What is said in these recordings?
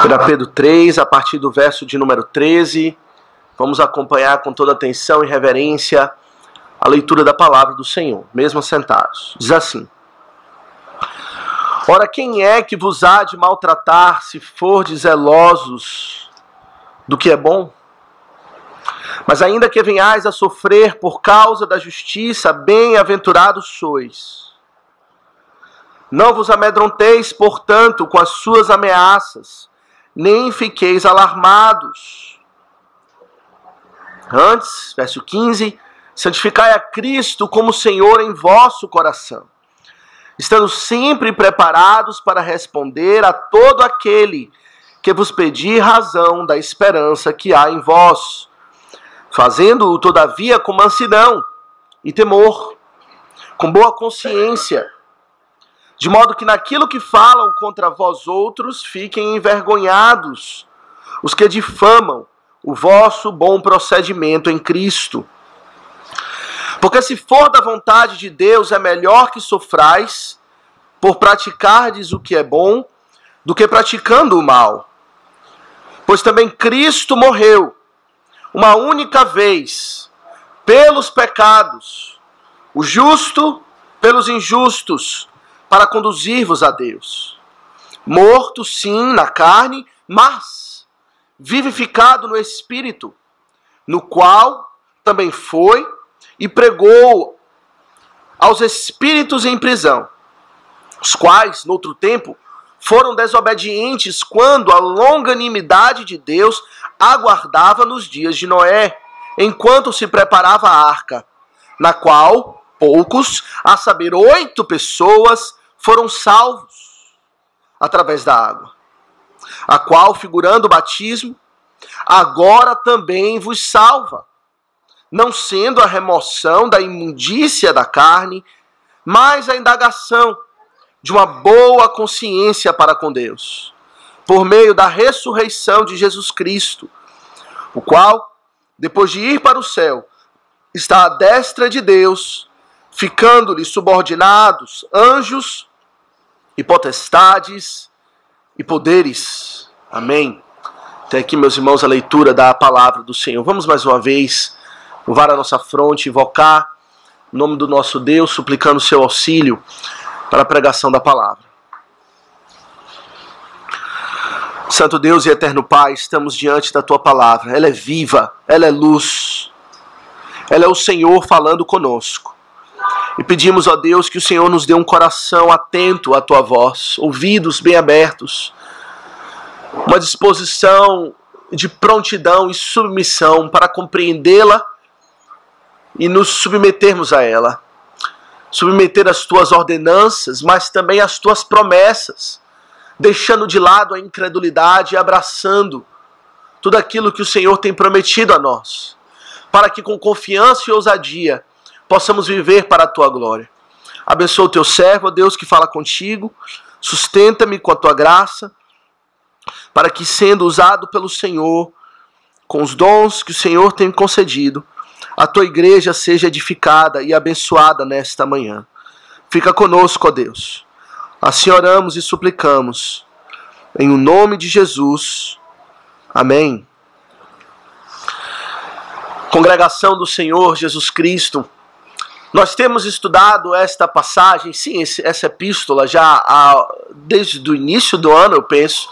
1 Pedro 3, a partir do verso de número 13, vamos acompanhar com toda atenção e reverência a leitura da palavra do Senhor, mesmo sentados. Diz assim: Ora, quem é que vos há de maltratar, se fordes zelosos do que é bom? Mas ainda que venhais a sofrer por causa da justiça, bem-aventurados sois. Não vos amedronteis, portanto, com as suas ameaças, nem fiqueis alarmados. Antes, verso 15, santificai a Cristo como Senhor em vosso coração, estando sempre preparados para responder a todo aquele que vos pedir razão da esperança que há em vós, fazendo-o, todavia, com mansidão e temor, com boa consciência, de modo que naquilo que falam contra vós outros fiquem envergonhados os que difamam o vosso bom procedimento em Cristo. Porque se for da vontade de Deus, é melhor que sofrais por praticardes o que é bom, do que praticando o mal. Pois também Cristo morreu uma única vez pelos pecados, o justo pelos injustos, para conduzir-vos a Deus. Morto, sim, na carne, mas vivificado no Espírito, no qual também foi e pregou aos espíritos em prisão, os quais, noutro tempo, foram desobedientes quando a longanimidade de Deus aguardava nos dias de Noé, enquanto se preparava a arca, na qual poucos, a saber, 8 pessoas, foram salvos através da água, a qual, figurando o batismo, agora também vos salva, não sendo a remoção da imundícia da carne, mas a indagação de uma boa consciência para com Deus, por meio da ressurreição de Jesus Cristo, o qual, depois de ir para o céu, está à destra de Deus, ficando-lhe subordinados anjos e potestades e poderes. Amém. Até aqui, meus irmãos, a leitura da palavra do Senhor. Vamos mais uma vez curvar a nossa fronte, invocar o nome do nosso Deus, suplicando o seu auxílio para a pregação da palavra. Santo Deus e eterno Pai, estamos diante da tua palavra. Ela é viva, ela é luz, ela é o Senhor falando conosco. E pedimos, ó Deus, que o Senhor nos dê um coração atento à tua voz, ouvidos bem abertos, uma disposição de prontidão e submissão para compreendê-la e nos submetermos a ela. Submeter as tuas ordenanças, mas também as tuas promessas, deixando de lado a incredulidade e abraçando tudo aquilo que o Senhor tem prometido a nós, para que com confiança e ousadia possamos viver para a tua glória. Abençoa o teu servo, ó Deus, que fala contigo, sustenta-me com a tua graça, para que, sendo usado pelo Senhor, com os dons que o Senhor tem concedido, a tua igreja seja edificada e abençoada nesta manhã. Fica conosco, ó Deus. Assim oramos e suplicamos, em o nome de Jesus. Amém. Congregação do Senhor Jesus Cristo, nós temos estudado esta passagem, sim, essa epístola já desde o início do ano, eu penso.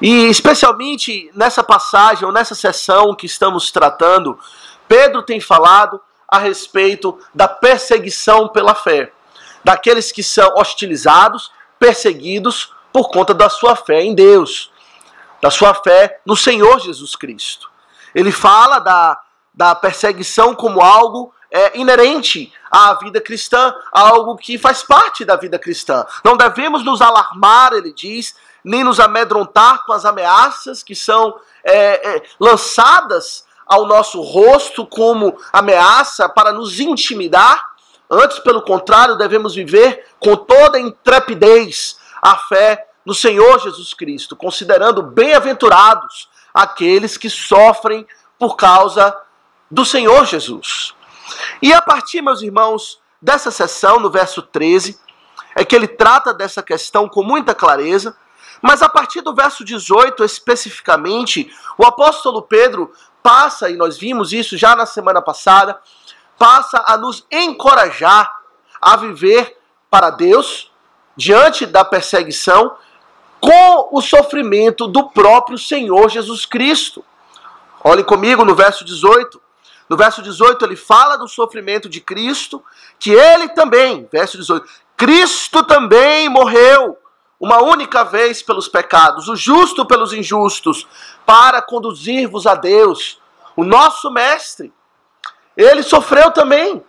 E especialmente nessa passagem, ou nessa sessão que estamos tratando, Pedro tem falado a respeito da perseguição pela fé, daqueles que são hostilizados, perseguidos por conta da sua fé em Deus, da sua fé no Senhor Jesus Cristo. Ele fala da perseguição como algo inerente à vida cristã, algo que faz parte da vida cristã. Não devemos nos alarmar, ele diz, nem nos amedrontar com as ameaças que são lançadas ao nosso rosto como ameaça para nos intimidar. Antes, pelo contrário, devemos viver com toda intrepidez a fé no Senhor Jesus Cristo, considerando bem-aventurados aqueles que sofrem por causa do Senhor Jesus. E a partir, meus irmãos, dessa sessão, no verso 13, é que ele trata dessa questão com muita clareza, Mas a partir do verso 18, especificamente, o apóstolo Pedro passa, e nós vimos isso já na semana passada, passa a nos encorajar a viver para Deus, diante da perseguição, com o sofrimento do próprio Senhor Jesus Cristo. Olhem comigo no verso 18. No verso 18 ele fala do sofrimento de Cristo, que ele também, verso 18, Cristo também morreu uma única vez pelos pecados, o justo pelos injustos, para conduzir-vos a Deus. O nosso mestre, ele sofreu também.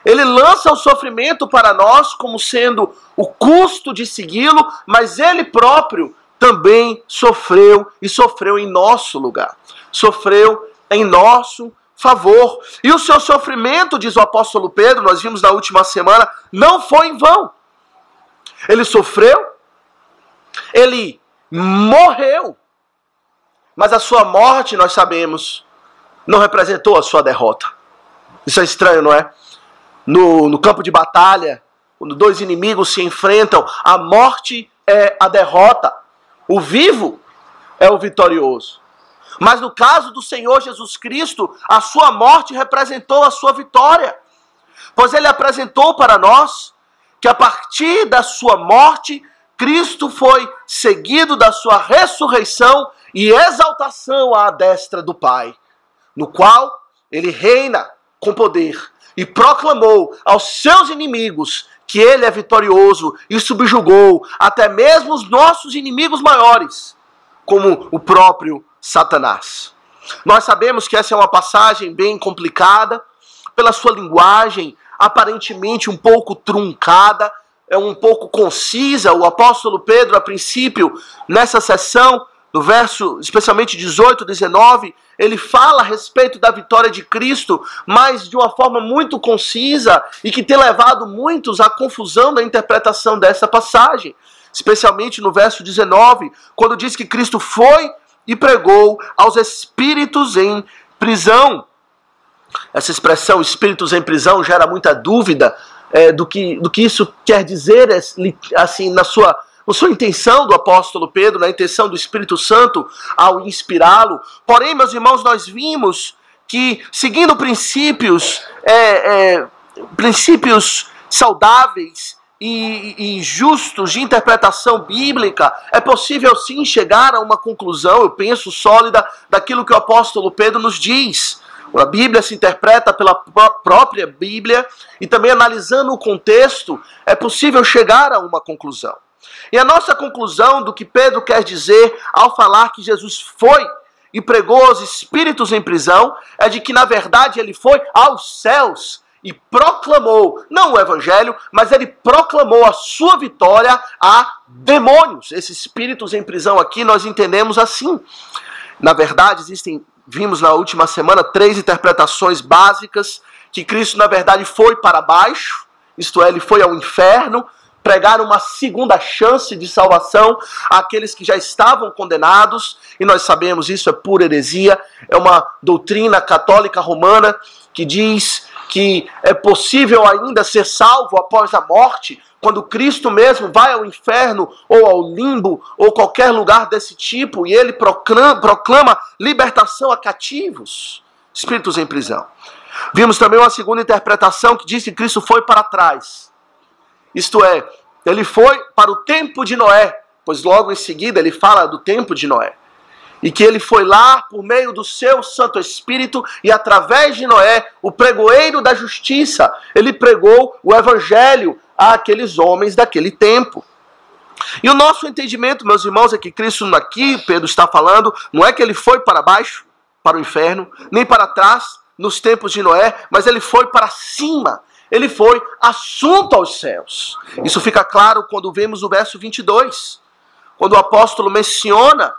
Ele lança o sofrimento para nós como sendo o custo de segui-lo, mas ele próprio também sofreu e sofreu em nosso lugar. Sofreu em nosso favor. E o seu sofrimento, diz o apóstolo Pedro, nós vimos na última semana, não foi em vão. Ele sofreu, ele morreu, mas a sua morte, nós sabemos, não representou a sua derrota. Isso é estranho, não é? No campo de batalha, quando dois inimigos se enfrentam, a morte é a derrota, o vivo é o vitorioso. Mas no caso do Senhor Jesus Cristo, a sua morte representou a sua vitória, pois ele apresentou para nós que a partir da sua morte, Cristo foi seguido da sua ressurreição e exaltação à destra do Pai, no qual ele reina com poder e proclamou aos seus inimigos que ele é vitorioso e subjugou até mesmo os nossos inimigos maiores, como o próprio Satanás. Nós sabemos que essa é uma passagem bem complicada, pela sua linguagem aparentemente um pouco truncada, é um pouco concisa. O apóstolo Pedro, a princípio, nessa sessão, no verso especialmente 18, 19, ele fala a respeito da vitória de Cristo, mas de uma forma muito concisa e que tem levado muitos à confusão da interpretação dessa passagem. Especialmente no verso 19, quando diz que Cristo foi e pregou aos espíritos em prisão. Essa expressão, espíritos em prisão, gera muita dúvida do que isso quer dizer, assim, na sua intenção do apóstolo Pedro, na intenção do Espírito Santo ao inspirá-lo. Porém, meus irmãos, nós vimos que, seguindo princípios saudáveis e justos de interpretação bíblica, é possível sim chegar a uma conclusão, eu penso, sólida daquilo que o apóstolo Pedro nos diz. A Bíblia se interpreta pela própria Bíblia e também analisando o contexto, é possível chegar a uma conclusão. E a nossa conclusão do que Pedro quer dizer ao falar que Jesus foi e pregou aos espíritos em prisão é de que, na verdade, ele foi aos céus e proclamou, não o evangelho, mas ele proclamou a sua vitória a demônios. Esses espíritos em prisão aqui nós entendemos assim. Na verdade, vimos na última semana 3 interpretações básicas, que Cristo na verdade foi para baixo, isto é, ele foi ao inferno, pregar uma segunda chance de salvação àqueles que já estavam condenados, e nós sabemos isso é pura heresia, é uma doutrina católica romana que diz que é possível ainda ser salvo após a morte, quando Cristo mesmo vai ao inferno, ou ao limbo, ou qualquer lugar desse tipo, e ele proclama libertação a cativos, espíritos em prisão. Vimos também uma segunda interpretação que diz que Cristo foi para trás. Isto é, ele foi para o tempo de Noé, pois logo em seguida ele fala do tempo de Noé. E que ele foi lá por meio do seu Santo Espírito e através de Noé, o pregoeiro da justiça, ele pregou o evangelho àqueles homens daquele tempo. E o nosso entendimento, meus irmãos, é que Cristo aqui, Pedro está falando, não é que ele foi para baixo, para o inferno, nem para trás, nos tempos de Noé, mas ele foi para cima, ele foi assunto aos céus. Isso fica claro quando vemos o verso 22, quando o apóstolo menciona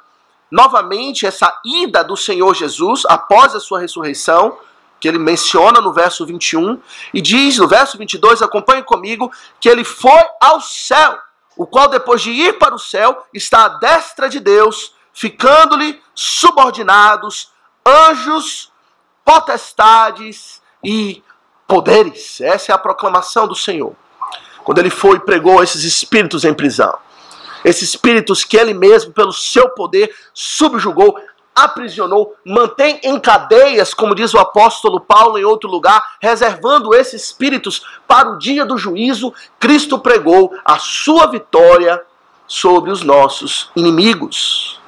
novamente essa ida do Senhor Jesus após a sua ressurreição, que ele menciona no verso 21, e diz no verso 22, acompanhe comigo, que ele foi ao céu, o qual depois de ir para o céu, está à destra de Deus, ficando-lhe subordinados anjos, potestades e poderes. Essa é a proclamação do Senhor, quando ele foi e pregou esses espíritos em prisão. Esses espíritos que ele mesmo, pelo seu poder, subjugou, aprisionou, mantém em cadeias, como diz o apóstolo Paulo em outro lugar, reservando esses espíritos para o dia do juízo. Cristo pregou a sua vitória sobre os nossos inimigos.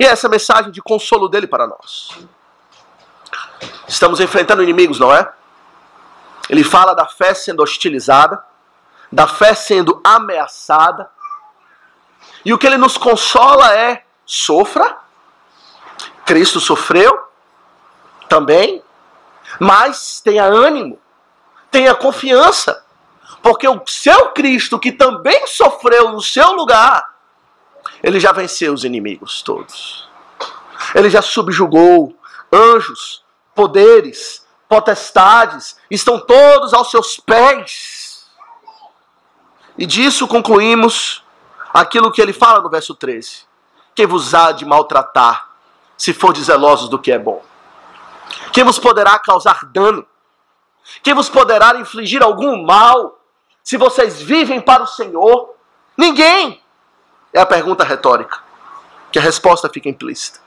E essa é a mensagem de consolo dele para nós. Estamos enfrentando inimigos, não é? Ele fala da fé sendo hostilizada, da fé sendo ameaçada. E o que ele nos consola é: sofra. Cristo sofreu também, mas tenha ânimo, tenha confiança, porque o seu Cristo, que também sofreu no seu lugar, ele já venceu os inimigos todos. Ele já subjugou anjos, poderes, potestades, estão todos aos seus pés. E disso concluímos aquilo que ele fala no verso 13: quem vos há de maltratar, se fordes zelosos do que é bom? Quem vos poderá causar dano? Quem vos poderá infligir algum mal, se vocês vivem para o Senhor? Ninguém! É a pergunta retórica, que a resposta fica implícita.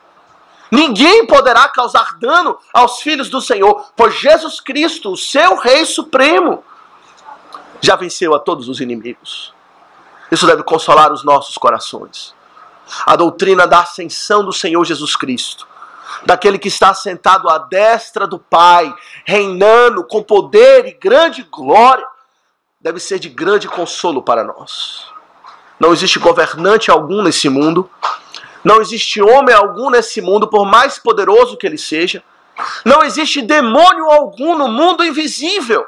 Ninguém poderá causar dano aos filhos do Senhor, pois Jesus Cristo, o seu Rei Supremo, já venceu a todos os inimigos. Isso deve consolar os nossos corações. A doutrina da ascensão do Senhor Jesus Cristo, daquele que está sentado à destra do Pai, reinando com poder e grande glória, deve ser de grande consolo para nós. Não existe governante algum nesse mundo, não existe homem algum nesse mundo, por mais poderoso que ele seja, não existe demônio algum no mundo invisível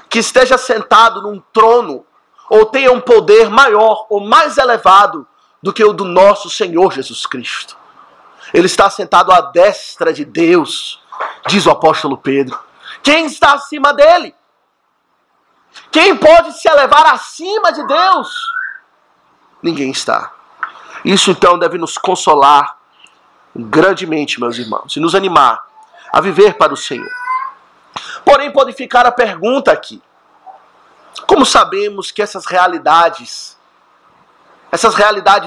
que esteja sentado num trono ou tenha um poder maior ou mais elevado do que o do nosso Senhor Jesus Cristo. Ele está sentado à destra de Deus, diz o apóstolo Pedro. Quem está acima dele? Quem pode se elevar acima de Deus? Ninguém está. Isso então deve nos consolar grandemente, meus irmãos, e nos animar a viver para o Senhor. Porém, pode ficar a pergunta aqui: como sabemos que essas realidades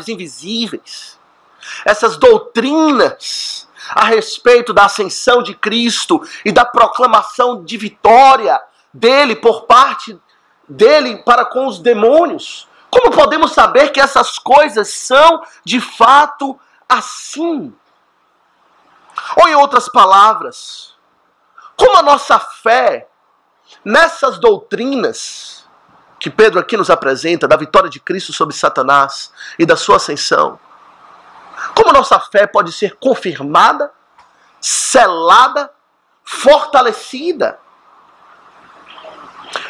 invisíveis, essas doutrinas a respeito da ascensão de Cristo e da proclamação de vitória dele por parte dele para com os demônios, como podemos saber que essas coisas são de fato assim? Ou em outras palavras, como a nossa fé nessas doutrinas que Pedro aqui nos apresenta, da vitória de Cristo sobre Satanás e da sua ascensão, como nossa fé pode ser confirmada, selada, fortalecida?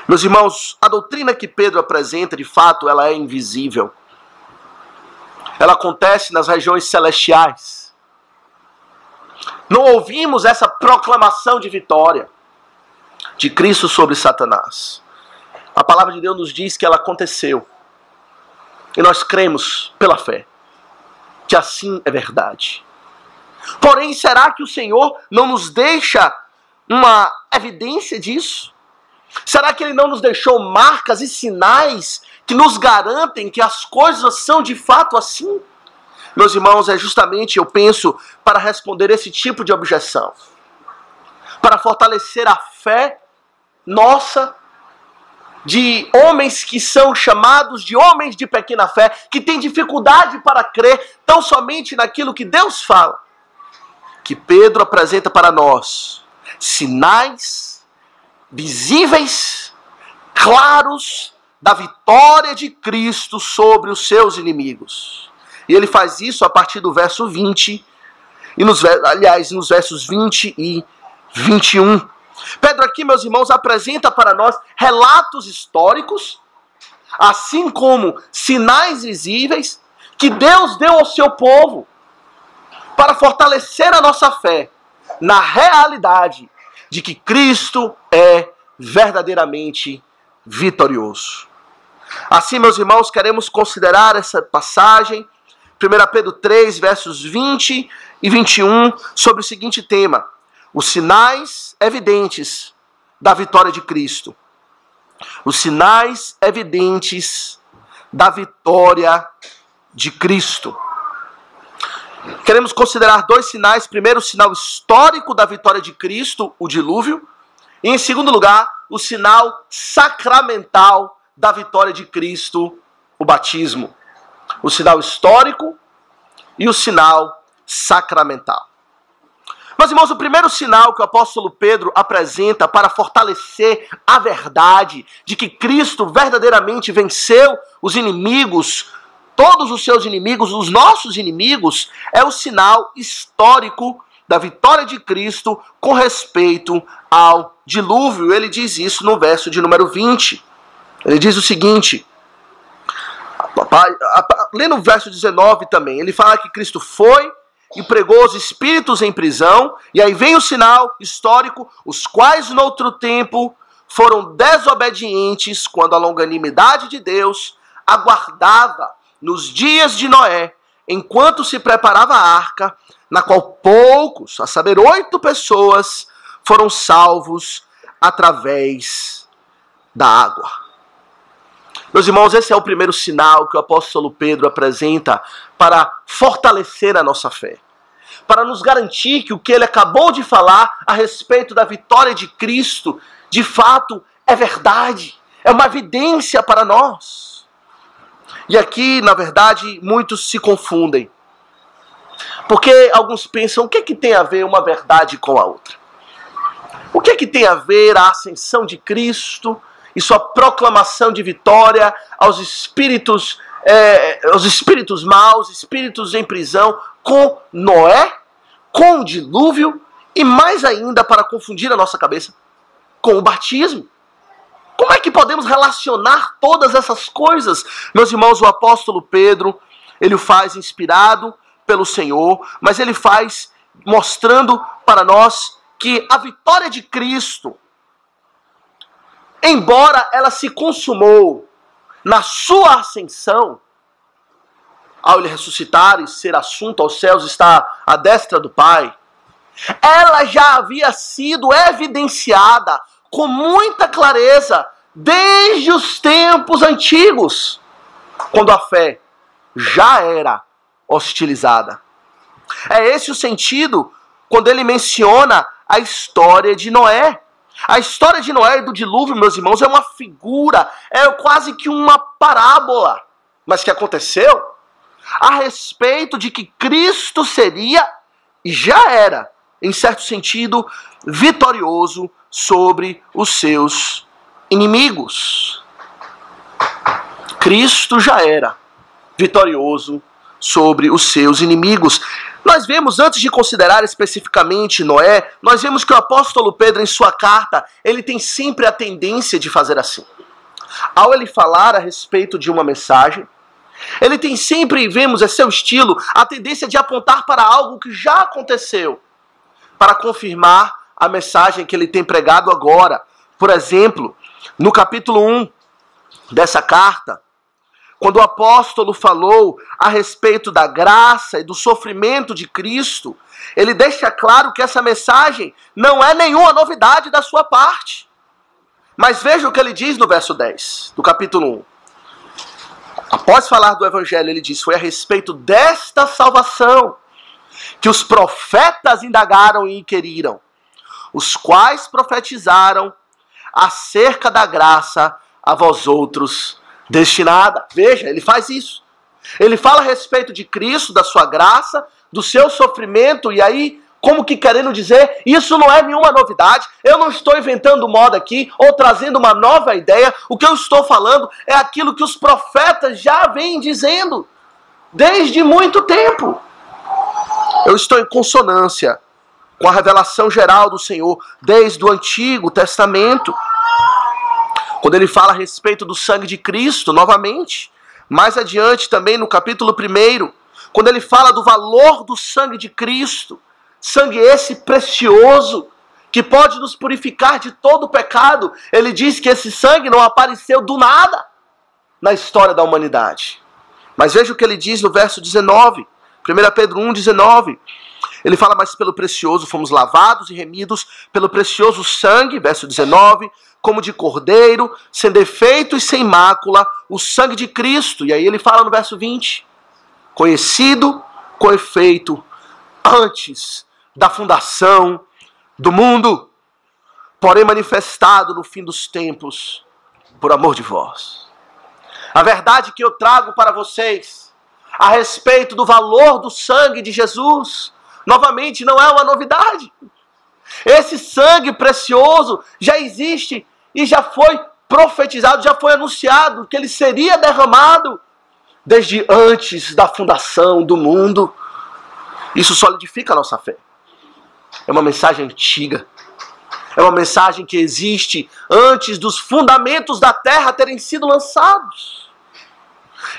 Meus irmãos, a doutrina que Pedro apresenta, de fato, ela é invisível. Ela acontece nas regiões celestiais. Não ouvimos essa proclamação de vitória de Cristo sobre Satanás. A palavra de Deus nos diz que ela aconteceu. E nós cremos pela fé que assim é verdade. Porém, será que o Senhor não nos deixa uma evidência disso? Será que Ele não nos deixou marcas e sinais que nos garantem que as coisas são de fato assim? Meus irmãos, é justamente, eu penso, para responder esse tipo de objeção, para fortalecer a fé nossa, de homens que são chamados de homens de pequena fé, que têm dificuldade para crer tão somente naquilo que Deus fala, que Pedro apresenta para nós sinais visíveis, claros, da vitória de Cristo sobre os seus inimigos. E ele faz isso a partir do verso 20, e nos versos 20 e 21. Pedro aqui, meus irmãos, apresenta para nós relatos históricos, assim como sinais visíveis, que Deus deu ao seu povo, para fortalecer a nossa fé na realidade de que Cristo é verdadeiramente vitorioso. Assim, meus irmãos, queremos considerar essa passagem, 1 Pedro 3, versos 20 e 21, sobre o seguinte tema: os sinais evidentes da vitória de Cristo. Os sinais evidentes da vitória de Cristo. Queremos considerar dois sinais. Primeiro, o sinal histórico da vitória de Cristo, o dilúvio. E em segundo lugar, o sinal sacramental da vitória de Cristo, o batismo. O sinal histórico e o sinal sacramental. Meus irmãos, o primeiro sinal que o apóstolo Pedro apresenta para fortalecer a verdade de que Cristo verdadeiramente venceu os inimigos, todos os seus inimigos, os nossos inimigos, é o sinal histórico da vitória de Cristo com respeito ao dilúvio. Ele diz isso no verso de número 20. Ele diz o seguinte, lê no verso 19 também, ele fala que Cristo foi e pregou os espíritos em prisão, e aí vem o sinal histórico, os quais noutro tempo foram desobedientes quando a longanimidade de Deus aguardava nos dias de Noé, enquanto se preparava a arca, na qual poucos, a saber, 8 pessoas, foram salvos através da água. Meus irmãos, esse é o primeiro sinal que o apóstolo Pedro apresenta para fortalecer a nossa fé, para nos garantir que o que ele acabou de falar a respeito da vitória de Cristo, de fato, é verdade, é uma evidência para nós. E aqui, na verdade, muitos se confundem, porque alguns pensam, o que tem a ver uma verdade com a outra? O que tem a ver a ascensão de Cristo e sua proclamação de vitória aos espíritos maus, espíritos em prisão, com Noé, com o dilúvio e mais ainda, para confundir a nossa cabeça, com o batismo? Como é que podemos relacionar todas essas coisas? Meus irmãos, o apóstolo Pedro, ele o faz inspirado pelo Senhor, mas ele faz mostrando para nós que a vitória de Cristo, embora ela se consumou na sua ascensão, ao ele ressuscitar e ser assunto aos céus, está à destra do Pai, ela já havia sido evidenciada com muita clareza desde os tempos antigos, quando a fé já era hostilizada. É esse o sentido quando ele menciona a história de Noé. A história de Noé e do dilúvio, meus irmãos, é uma figura, é quase que uma parábola, mas que aconteceu a respeito de que Cristo seria, e já era, em certo sentido, vitorioso sobre os seus inimigos. Cristo já era vitorioso sobre os seus inimigos. Nós vemos, antes de considerar especificamente Noé, nós vemos que o apóstolo Pedro, em sua carta, ele tem sempre a tendência de fazer assim. Ao ele falar a respeito de uma mensagem, ele tem sempre, vemos, é seu estilo, a tendência de apontar para algo que já aconteceu, para confirmar a mensagem que ele tem pregado agora. Por exemplo, no capítulo 1 dessa carta, quando o apóstolo falou a respeito da graça e do sofrimento de Cristo, ele deixa claro que essa mensagem não é nenhuma novidade da sua parte. Mas veja o que ele diz no verso 10 do capítulo 1. Após falar do evangelho, ele diz: foi a respeito desta salvação que os profetas indagaram e inquiriram, os quais profetizaram acerca da graça a vós outros destinada. Veja, ele faz isso. Ele fala a respeito de Cristo, da sua graça, do seu sofrimento, e aí, como que querendo dizer, isso não é nenhuma novidade, eu não estou inventando moda aqui, ou trazendo uma nova ideia, o que eu estou falando é aquilo que os profetas já vêm dizendo, desde muito tempo. Eu estou em consonância com a revelação geral do Senhor, desde o Antigo Testamento. Quando ele fala a respeito do sangue de Cristo, novamente, mais adiante também no capítulo 1, quando ele fala do valor do sangue de Cristo, sangue esse precioso, que pode nos purificar de todo o pecado, ele diz que esse sangue não apareceu do nada na história da humanidade. Mas veja o que ele diz no verso 19, 1 Pedro 1,19, ele fala: mas pelo precioso fomos lavados e remidos pelo precioso sangue, verso 19, como de cordeiro, sem defeito e sem mácula, o sangue de Cristo. E aí ele fala no verso 20: conhecido com efeito antes da fundação do mundo, porém manifestado no fim dos tempos por amor de vós. A verdade que eu trago para vocês a respeito do valor do sangue de Jesus, novamente, não é uma novidade. Esse sangue precioso já existe e já foi profetizado, já foi anunciado que ele seria derramado desde antes da fundação do mundo. Isso solidifica a nossa fé. É uma mensagem antiga. É uma mensagem que existe antes dos fundamentos da terra terem sido lançados.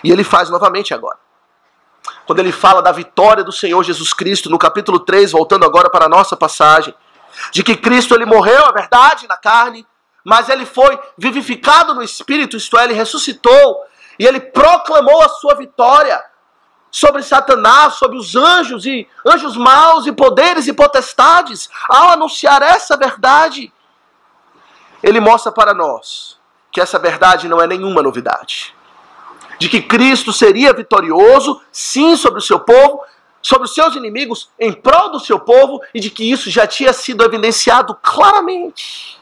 E ele faz novamente agora. Quando ele fala da vitória do Senhor Jesus Cristo, no capítulo 3, voltando agora para a nossa passagem, de que Cristo ele morreu, é verdade, na carne, mas ele foi vivificado no Espírito, isto é, ele ressuscitou, e ele proclamou a sua vitória sobre Satanás, sobre os anjos, e anjos maus, e poderes e potestades. Ao anunciar essa verdade, ele mostra para nós que essa verdade não é nenhuma novidade. De que Cristo seria vitorioso, sim, sobre o seu povo, sobre os seus inimigos, em prol do seu povo, e de que isso já tinha sido evidenciado claramente.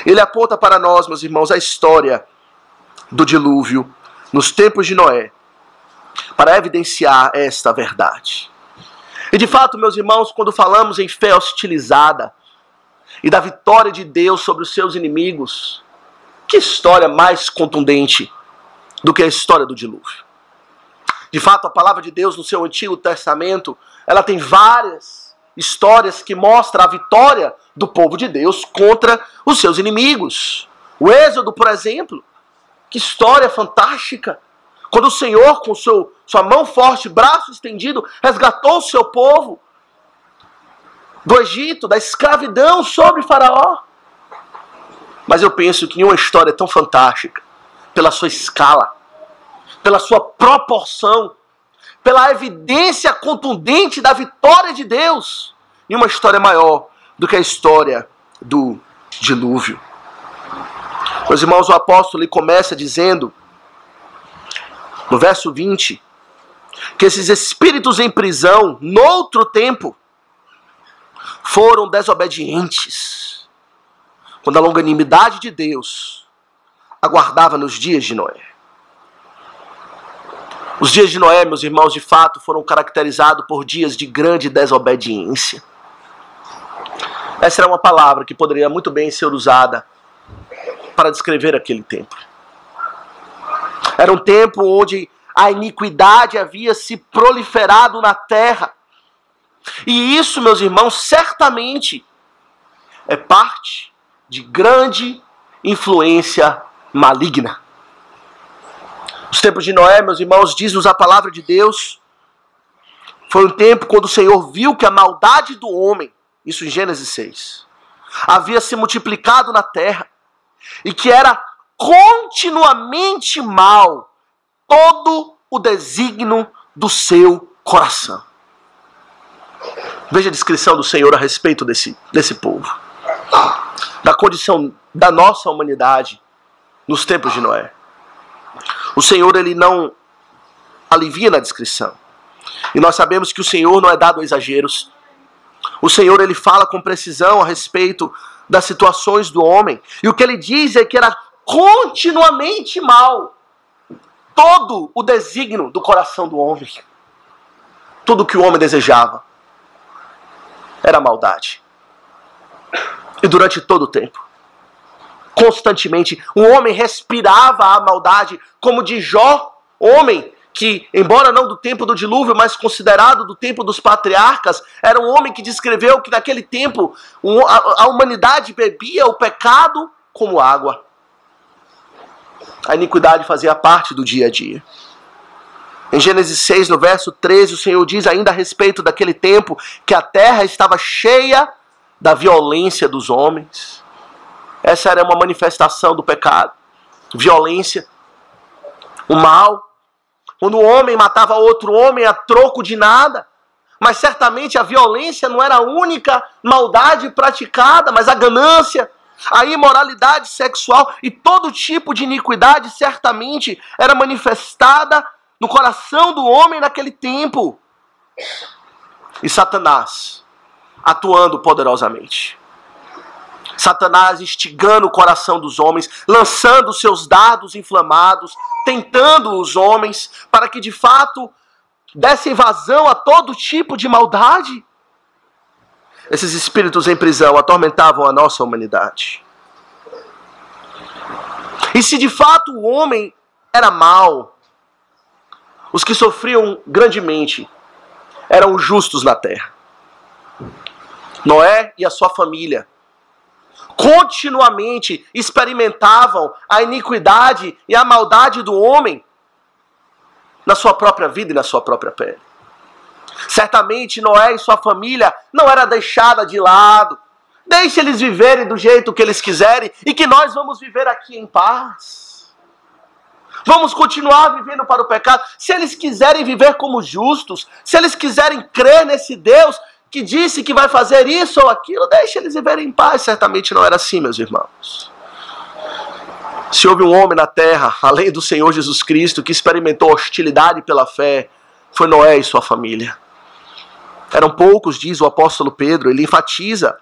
Ele aponta para nós, meus irmãos, a história do dilúvio nos tempos de Noé, para evidenciar esta verdade. E de fato, meus irmãos, quando falamos em fé hostilizada e da vitória de Deus sobre os seus inimigos, que história mais contundente do que a história do dilúvio? De fato, a palavra de Deus no seu Antigo Testamento, ela tem várias histórias que mostram a vitória do povo de Deus contra os seus inimigos. O Êxodo, por exemplo, que história fantástica! Quando o Senhor, com sua mão forte, braço estendido, resgatou o seu povo do Egito, da escravidão sobre Faraó. Mas eu penso que nenhuma história é tão fantástica, pela sua escala, pela sua proporção, pela evidência contundente da vitória de Deus, nenhuma história é maior do que a história do dilúvio. Meus irmãos, o apóstolo ele começa dizendo, no verso 20, que esses espíritos em prisão, noutro tempo, foram desobedientes, quando a longanimidade de Deus aguardava nos dias de Noé. Os dias de Noé, meus irmãos, de fato, foram caracterizados por dias de grande desobediência. Essa era uma palavra que poderia muito bem ser usada para descrever aquele tempo. Era um tempo onde a iniquidade havia se proliferado na terra. E isso, meus irmãos, certamente é parte de grande influência maligna. Os tempos de Noé, meus irmãos, diz-nos a palavra de Deus, foi um tempo quando o Senhor viu que a maldade do homem, isso em Gênesis 6, havia se multiplicado na terra e que era continuamente mal todo o desígnio do seu coração. Veja a descrição do Senhor a respeito desse povo, da condição da nossa humanidade nos tempos de Noé. O Senhor ele não alivia na descrição. E nós sabemos que o Senhor não é dado a exageros. O Senhor ele fala com precisão a respeito das situações do homem. E o que ele diz é que era continuamente mal todo o desígnio do coração do homem. Tudo que o homem desejava era maldade. E durante todo o tempo, constantemente, o homem respirava a maldade, como de Jó, homem que, embora não do tempo do dilúvio, mas considerado do tempo dos patriarcas, era um homem que descreveu que naquele tempo a humanidade bebia o pecado como água. A iniquidade fazia parte do dia a dia. Em Gênesis 6, no verso 13, o Senhor diz ainda a respeito daquele tempo que a terra estava cheia da violência dos homens. Essa era uma manifestação do pecado, violência, o mal. Quando o homem matava outro homem a troco de nada. Mas certamente a violência não era a única maldade praticada, mas a ganância, a imoralidade sexual e todo tipo de iniquidade certamente era manifestada no coração do homem naquele tempo. E Satanás atuando poderosamente. Satanás instigando o coração dos homens, lançando seus dardos inflamados, tentando os homens para que de fato dessem vazão a todo tipo de maldade. Esses espíritos em prisão atormentavam a nossa humanidade. E se de fato o homem era mau, os que sofriam grandemente eram os justos na terra. Noé e a sua família continuamente experimentavam a iniquidade e a maldade do homem na sua própria vida e na sua própria pele. Certamente Noé e sua família não era deixada de lado. Deixe eles viverem do jeito que eles quiserem e que nós vamos viver aqui em paz. Vamos continuar vivendo para o pecado. Se eles quiserem viver como justos, se eles quiserem crer nesse Deus que disse que vai fazer isso ou aquilo, deixe eles viverem em paz. Certamente não era assim, meus irmãos. Se houve um homem na terra, além do Senhor Jesus Cristo, que experimentou hostilidade pela fé, foi Noé e sua família. Eram poucos, diz o apóstolo Pedro, ele enfatiza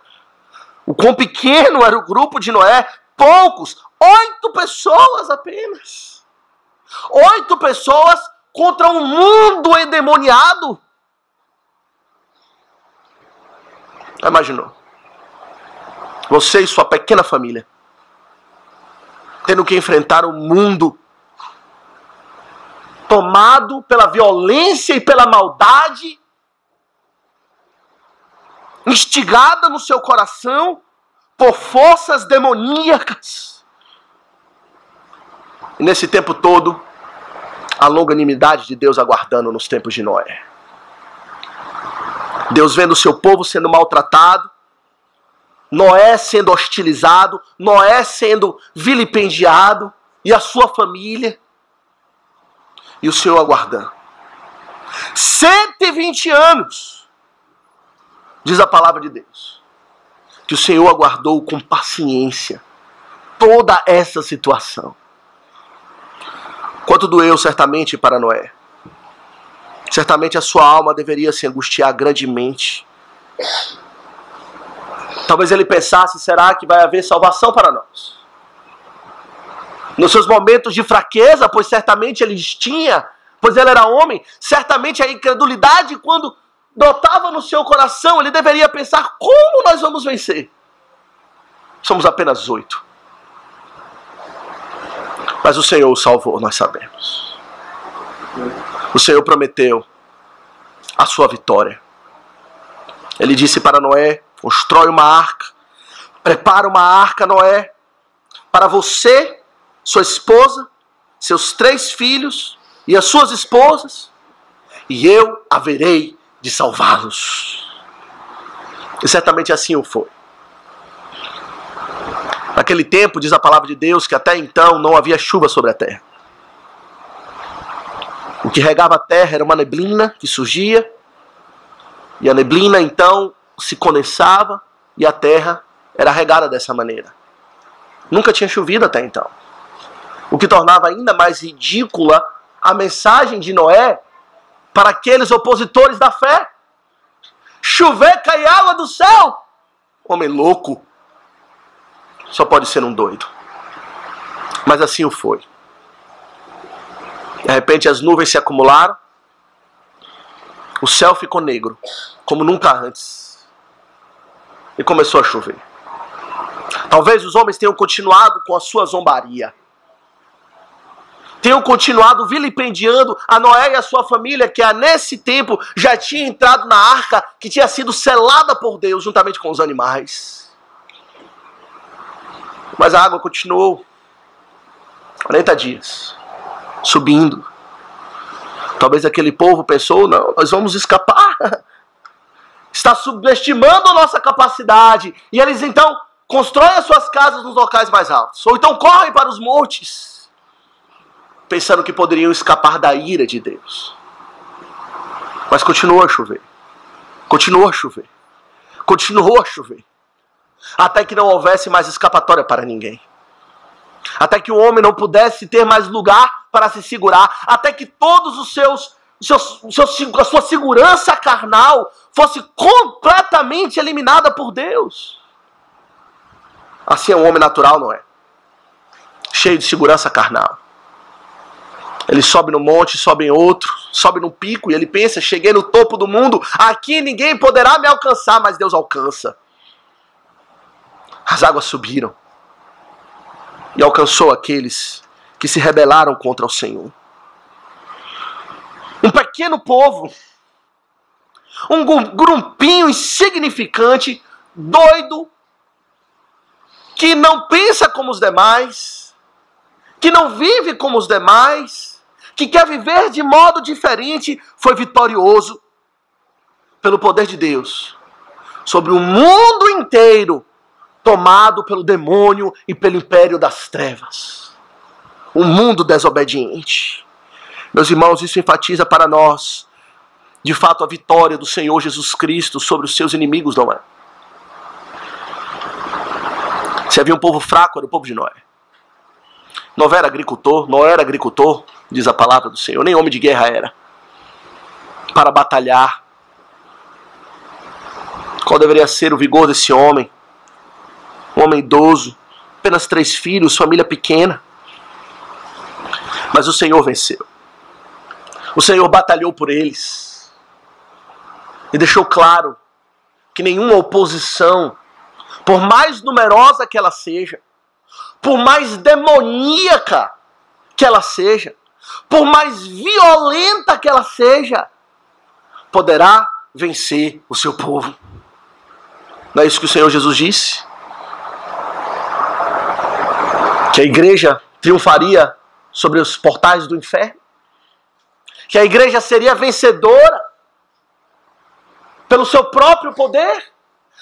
o quão pequeno era o grupo de Noé. Poucos, 8 pessoas apenas. 8 pessoas contra um mundo endemoniado. Imaginou? Você e sua pequena família tendo que enfrentar um mundo tomado pela violência e pela maldade, instigada no seu coração por forças demoníacas. E nesse tempo todo, a longanimidade de Deus aguardando nos tempos de Noé. Deus vendo o seu povo sendo maltratado, Noé sendo hostilizado, Noé sendo vilipendiado, e a sua família, e o Senhor aguardando. 120 anos, diz a palavra de Deus, que o Senhor aguardou com paciência toda essa situação. Quanto doeu certamente para Noé. Certamente a sua alma deveria se angustiar grandemente. Talvez ele pensasse, será que vai haver salvação para nós? Nos seus momentos de fraqueza, pois certamente ele tinha, pois ele era homem, certamente a incredulidade, quando brotava no seu coração, ele deveria pensar, como nós vamos vencer? Somos apenas 8. Mas o Senhor o salvou, nós sabemos. O Senhor prometeu a sua vitória. Ele disse para Noé, constrói uma arca, prepara uma arca, Noé, para você, sua esposa, seus 3 filhos e as suas esposas, e eu haverei de salvá-los. E certamente assim o foi. Naquele tempo, diz a palavra de Deus, que até então não havia chuva sobre a terra. O que regava a terra era uma neblina que surgia, e a neblina então se condensava, e a terra era regada dessa maneira. Nunca tinha chovido até então. O que tornava ainda mais ridícula a mensagem de Noé para aqueles opositores da fé. Chover, cair água do céu. Homem louco. Só pode ser um doido. Mas assim o foi. De repente as nuvens se acumularam. O céu ficou negro, como nunca antes. E começou a chover. Talvez os homens tenham continuado com a sua zombaria. Tenham continuado vilipendiando a Noé e a sua família, que nesse tempo já tinha entrado na arca, que tinha sido selada por Deus, juntamente com os animais. Mas a água continuou 40 dias, subindo. Talvez aquele povo pensou, não, nós vamos escapar. Está subestimando a nossa capacidade. E eles então constroem as suas casas nos locais mais altos. Ou então correm para os montes, pensando que poderiam escapar da ira de Deus. Mas continuou a chover. Continuou a chover. Continuou a chover. Até que não houvesse mais escapatória para ninguém. Até que o homem não pudesse ter mais lugar para se segurar, até que todos a sua segurança carnal fosse completamente eliminada por Deus. Assim é um homem natural, não é? Cheio de segurança carnal. Ele sobe no monte, sobe em outro, sobe no pico e ele pensa, cheguei no topo do mundo, aqui ninguém poderá me alcançar, mas Deus alcança. As águas subiram e alcançou aqueles que se rebelaram contra o Senhor. Um pequeno povo, um grupinho insignificante, doido, que não pensa como os demais, que não vive como os demais, que quer viver de modo diferente, foi vitorioso pelo poder de Deus sobre o mundo inteiro, tomado pelo demônio e pelo império das trevas. Um mundo desobediente. Meus irmãos, isso enfatiza para nós, de fato, a vitória do Senhor Jesus Cristo sobre os seus inimigos, não é? Se havia um povo fraco, era o povo de Noé. Noé era agricultor, diz a palavra do Senhor, nem homem de guerra era, para batalhar. Qual deveria ser o vigor desse homem? Um homem idoso, apenas 3 filhos, família pequena. Mas o Senhor venceu. O Senhor batalhou por eles. E deixou claro que nenhuma oposição, por mais numerosa que ela seja, por mais demoníaca que ela seja, por mais violenta que ela seja, poderá vencer o seu povo. Não é isso que o Senhor Jesus disse? Que a igreja triunfaria sobre os portais do inferno? Que a igreja seria vencedora pelo seu próprio poder?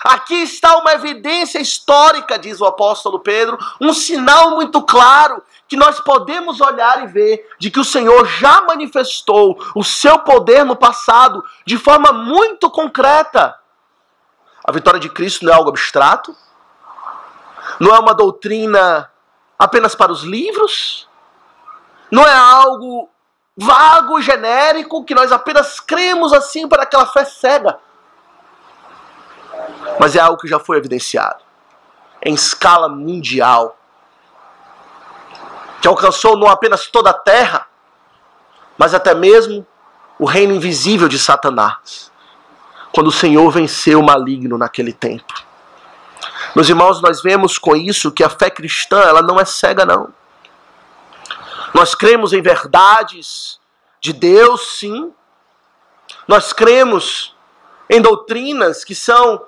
Aqui está uma evidência histórica, diz o apóstolo Pedro, um sinal muito claro que nós podemos olhar e ver de que o Senhor já manifestou o seu poder no passado de forma muito concreta. A vitória de Cristo não é algo abstrato, não é uma doutrina apenas para os livros, não é algo vago, genérico, que nós apenas cremos assim para aquela fé cega. Mas é algo que já foi evidenciado em escala mundial, que alcançou não apenas toda a terra, mas até mesmo o reino invisível de Satanás, quando o Senhor venceu o maligno naquele tempo. Meus irmãos, nós vemos com isso que a fé cristã, ela não é cega, não. Nós cremos em verdades de Deus, sim. Nós cremos em doutrinas que são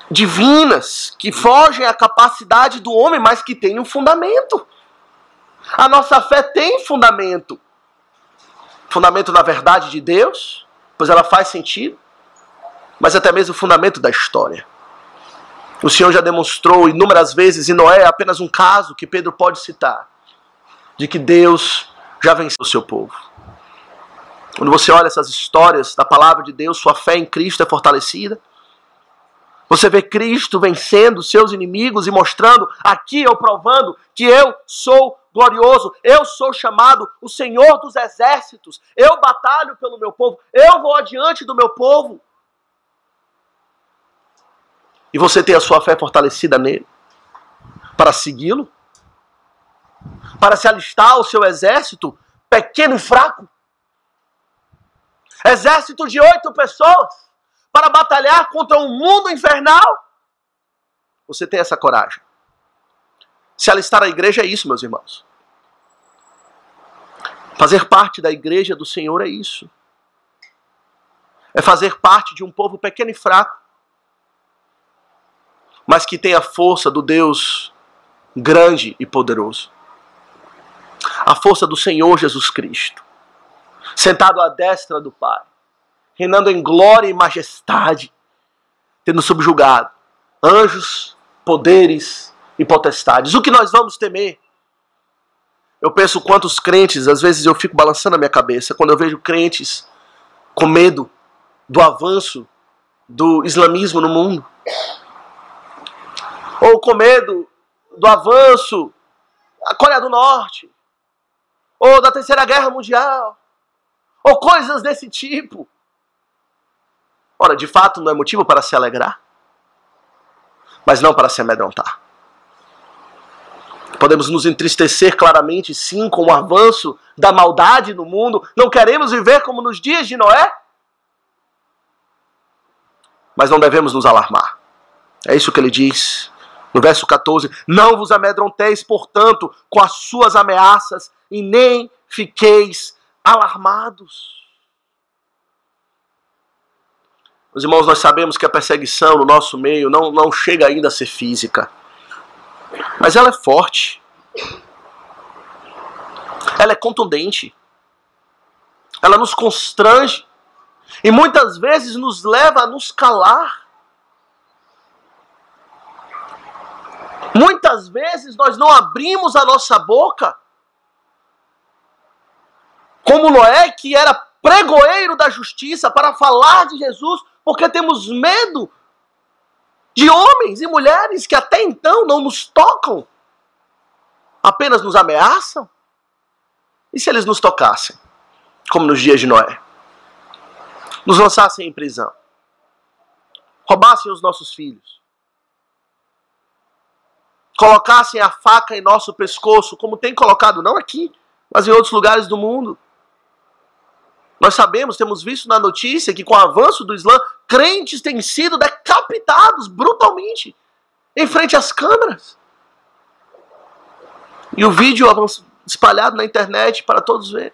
divinas, que fogem à capacidade do homem, mas que têm um fundamento. A nossa fé tem fundamento. Fundamento na verdade de Deus, pois ela faz sentido, mas até mesmo o fundamento da história. O Senhor já demonstrou inúmeras vezes, e Noé é apenas um caso que Pedro pode citar, de que Deus já venceu o seu povo. Quando você olha essas histórias da palavra de Deus, sua fé em Cristo é fortalecida. Você vê Cristo vencendo seus inimigos e mostrando, aqui eu provando que eu sou glorioso, eu sou chamado o Senhor dos exércitos, eu batalho pelo meu povo, eu vou adiante do meu povo. E você tem a sua fé fortalecida nele, para segui-lo, para se alistar ao seu exército pequeno e fraco, exército de 8 pessoas, para batalhar contra um mundo infernal. Você tem essa coragem. Se alistar à igreja é isso, meus irmãos. Fazer parte da igreja do Senhor é isso. É fazer parte de um povo pequeno e fraco, mas que tem a força do Deus grande e poderoso. A força do Senhor Jesus Cristo, sentado à destra do Pai, reinando em glória e majestade, tendo subjugado anjos, poderes e potestades. O que nós vamos temer? Eu penso quantos crentes, às vezes eu fico balançando a minha cabeça, quando eu vejo crentes com medo do avanço do islamismo no mundo, ou com medo do avanço da Coreia do Norte, ou da Terceira Guerra Mundial, ou coisas desse tipo. Ora, de fato não é motivo para se alegrar, mas não para se amedrontar. Podemos nos entristecer claramente, sim, com o avanço da maldade no mundo. Não queremos viver como nos dias de Noé, mas não devemos nos alarmar. É isso que ele diz no verso 14. Não vos amedronteis, portanto, com as suas ameaças, e nem fiqueis alarmados. Meus irmãos, nós sabemos que a perseguição no nosso meio não chega ainda a ser física. Mas ela é forte. Ela é contundente. Ela nos constrange. E muitas vezes nos leva a nos calar. Muitas vezes nós não abrimos a nossa boca. Como Noé, que era pregoeiro da justiça, para falar de Jesus, porque temos medo de homens e mulheres que até então não nos tocam, apenas nos ameaçam. E se eles nos tocassem, como nos dias de Noé? Nos lançassem em prisão, roubassem os nossos filhos, colocassem a faca em nosso pescoço, como tem colocado não aqui, mas em outros lugares do mundo. Nós sabemos, temos visto na notícia que com o avanço do Islã, crentes têm sido decapitados brutalmente em frente às câmeras. E o vídeo espalhado na internet para todos verem.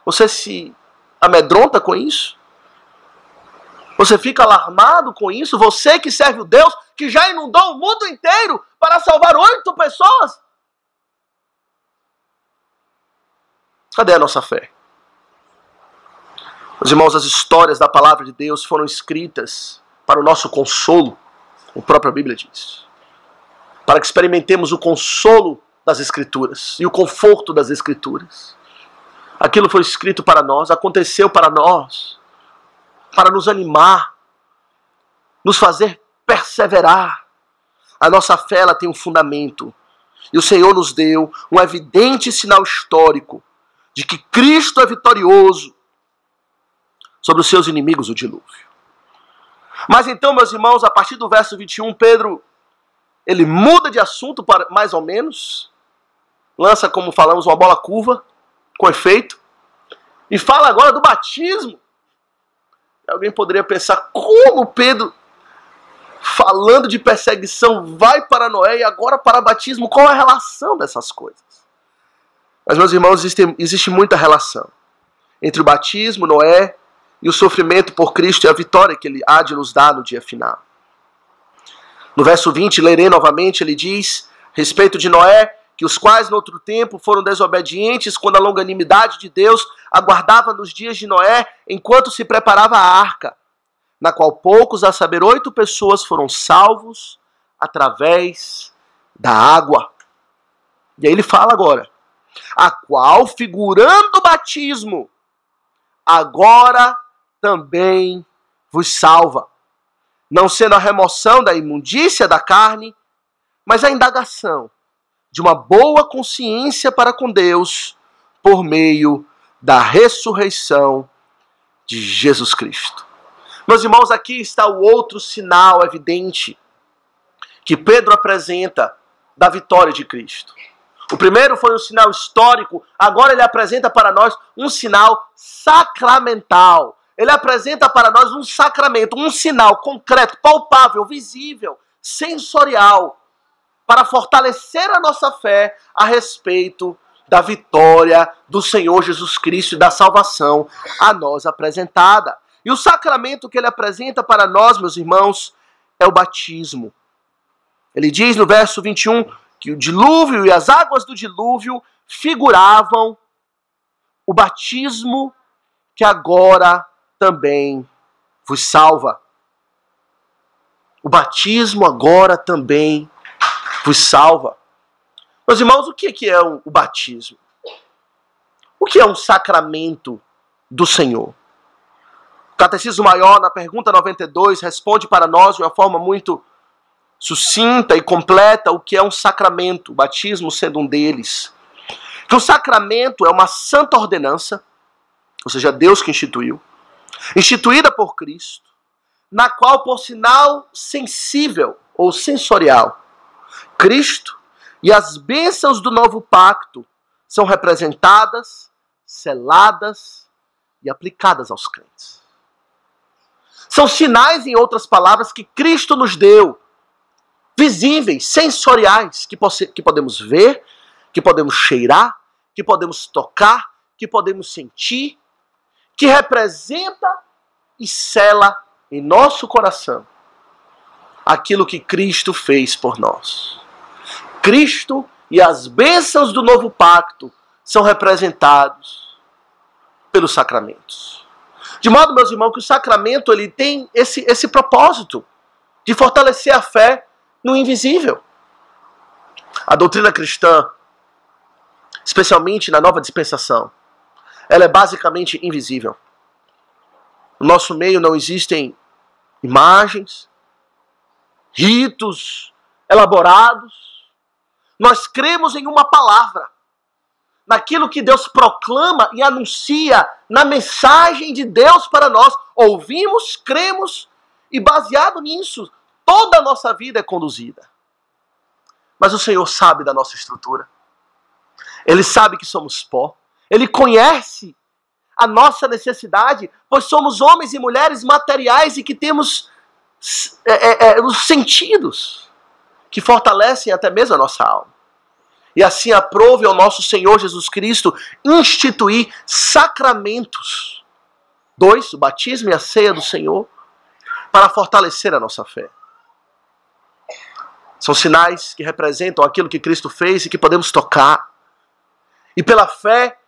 Você se amedronta com isso? Você fica alarmado com isso? Você que serve o Deus que já inundou o mundo inteiro para salvar 8 pessoas? Cadê a nossa fé? Meus irmãos, as histórias da palavra de Deus foram escritas para o nosso consolo, como a própria Bíblia diz. Para que experimentemos o consolo das Escrituras e o conforto das Escrituras. Aquilo foi escrito para nós, aconteceu para nós, para nos animar, nos fazer perseverar. A nossa fé, ela tem um fundamento. E o Senhor nos deu um evidente sinal histórico de que Cristo é vitorioso sobre os seus inimigos, o dilúvio. Mas então, meus irmãos, a partir do verso 21, Pedro, ele muda de assunto, para, mais ou menos, lança, como falamos, uma bola curva, com efeito, e fala agora do batismo. Alguém poderia pensar, como Pedro, falando de perseguição, vai para Noé e agora para batismo? Qual é a relação dessas coisas? Mas, meus irmãos, existe muita relação entre o batismo, Noé, e o sofrimento por Cristo e a vitória que Ele há de nos dar no dia final. No verso 20, lerei novamente, ele diz, a respeito de Noé, que os quais no outro tempo foram desobedientes, quando a longanimidade de Deus aguardava nos dias de Noé, enquanto se preparava a arca, na qual poucos, a saber, 8 pessoas foram salvos através da água. E aí ele fala agora, a qual, figurando o batismo, agora também vos salva, não sendo a remoção da imundícia da carne, mas a indagação de uma boa consciência para com Deus por meio da ressurreição de Jesus Cristo. Meus irmãos, aqui está o outro sinal evidente que Pedro apresenta da vitória de Cristo. O primeiro foi um sinal histórico, agora ele apresenta para nós um sinal sacramental. Ele apresenta para nós um sacramento, um sinal concreto, palpável, visível, sensorial, para fortalecer a nossa fé a respeito da vitória do Senhor Jesus Cristo e da salvação a nós apresentada. E o sacramento que ele apresenta para nós, meus irmãos, é o batismo. Ele diz no verso 21 que o dilúvio e as águas do dilúvio figuravam o batismo que agora também vos salva. O batismo agora também vos salva. Meus irmãos, o que é o batismo? O que é um sacramento do Senhor? O Catecismo Maior, na pergunta 92, responde para nós de uma forma muito sucinta e completa o que é um sacramento, o batismo sendo um deles. que o sacramento é uma santa ordenança, ou seja, Deus que instituiu, instituída por Cristo, na qual, por sinal sensível ou sensorial, Cristo e as bênçãos do novo pacto são representadas, seladas e aplicadas aos crentes. São sinais, em outras palavras, que Cristo nos deu, visíveis, sensoriais, que podemos ver, que podemos cheirar, que podemos tocar, que podemos sentir, que representa e sela em nosso coração aquilo que Cristo fez por nós. Cristo e as bênçãos do novo pacto são representados pelos sacramentos. De modo, meus irmãos, que o sacramento ele tem esse propósito de fortalecer a fé no invisível. A doutrina cristã, especialmente na nova dispensação, ela é basicamente invisível. No nosso meio não existem imagens, ritos elaborados. Nós cremos em uma palavra, naquilo que Deus proclama e anuncia, na mensagem de Deus para nós. Ouvimos, cremos e baseado nisso, toda a nossa vida é conduzida. Mas o Senhor sabe da nossa estrutura. Ele sabe que somos pó. Ele conhece a nossa necessidade, pois somos homens e mulheres materiais e que temos os sentidos que fortalecem até mesmo a nossa alma. E assim aprove ao nosso Senhor Jesus Cristo instituir sacramentos. 2, o batismo e a ceia do Senhor, para fortalecer a nossa fé. São sinais que representam aquilo que Cristo fez e que podemos tocar. E pela fé,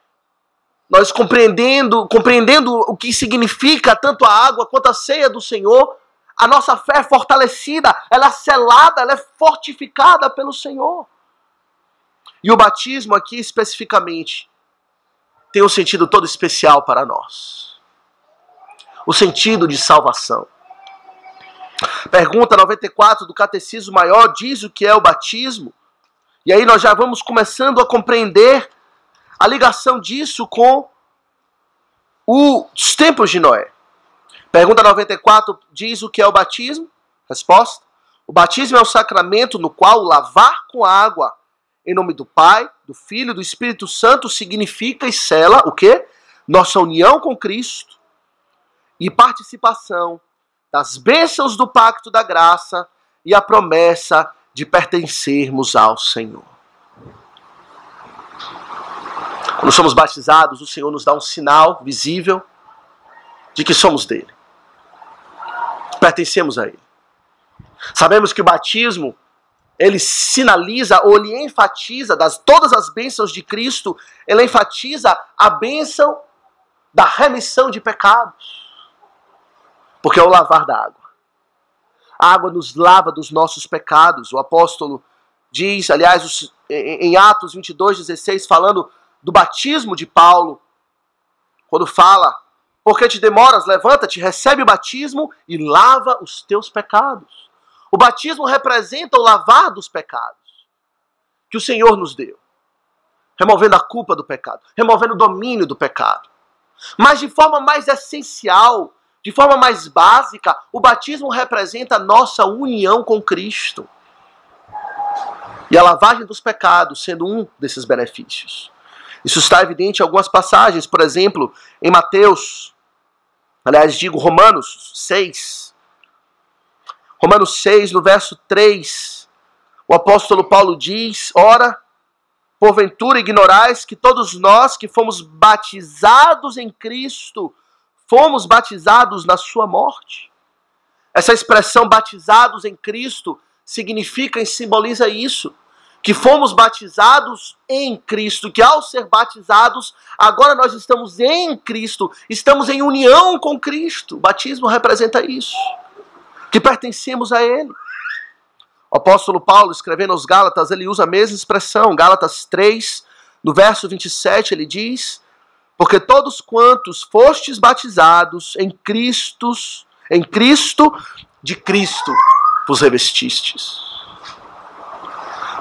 nós compreendendo o que significa tanto a água quanto a ceia do Senhor, a nossa fé é fortalecida, ela é selada, ela é fortificada pelo Senhor. E o batismo aqui especificamente tem um sentido todo especial para nós. O sentido de salvação. Pergunta 94 do Catecismo Maior diz o que é o batismo. E aí nós já vamos começando a compreender a ligação disso com os tempos de Noé. Pergunta 94 diz o que é o batismo? Resposta: o batismo é o sacramento no qual o lavar com água em nome do Pai, do Filho e do Espírito Santo significa e sela o quê? Nossa união com Cristo e participação das bênçãos do pacto da graça e a promessa de pertencermos ao Senhor. Quando somos batizados, o Senhor nos dá um sinal visível de que somos dele. Pertencemos a ele. Sabemos que o batismo ele sinaliza ou ele enfatiza todas as bênçãos de Cristo, ele enfatiza a bênção da remissão de pecados. Porque é o lavar da água. A água nos lava dos nossos pecados. O apóstolo diz, aliás, em Atos 22:16, falando do batismo de Paulo, quando fala: porque te demoras, levanta-te, recebe o batismo e lava os teus pecados. O batismo representa o lavar dos pecados que o Senhor nos deu, removendo a culpa do pecado, removendo o domínio do pecado. Mas de forma mais essencial, de forma mais básica, o batismo representa a nossa união com Cristo. E a lavagem dos pecados sendo um desses benefícios. Isso está evidente em algumas passagens, por exemplo, em Mateus, Romanos 6. Romanos 6, no verso 3, o apóstolo Paulo diz: ora, porventura ignorais que todos nós que fomos batizados em Cristo, fomos batizados na sua morte. Essa expressão batizados em Cristo significa e simboliza isso, que fomos batizados em Cristo, que ao ser batizados, agora nós estamos em Cristo, estamos em união com Cristo. O batismo representa isso, que pertencemos a Ele. O apóstolo Paulo, escrevendo aos Gálatas, ele usa a mesma expressão. Gálatas 3, no verso 27, ele diz: porque todos quantos fostes batizados em Cristo, de Cristo vos revestistes.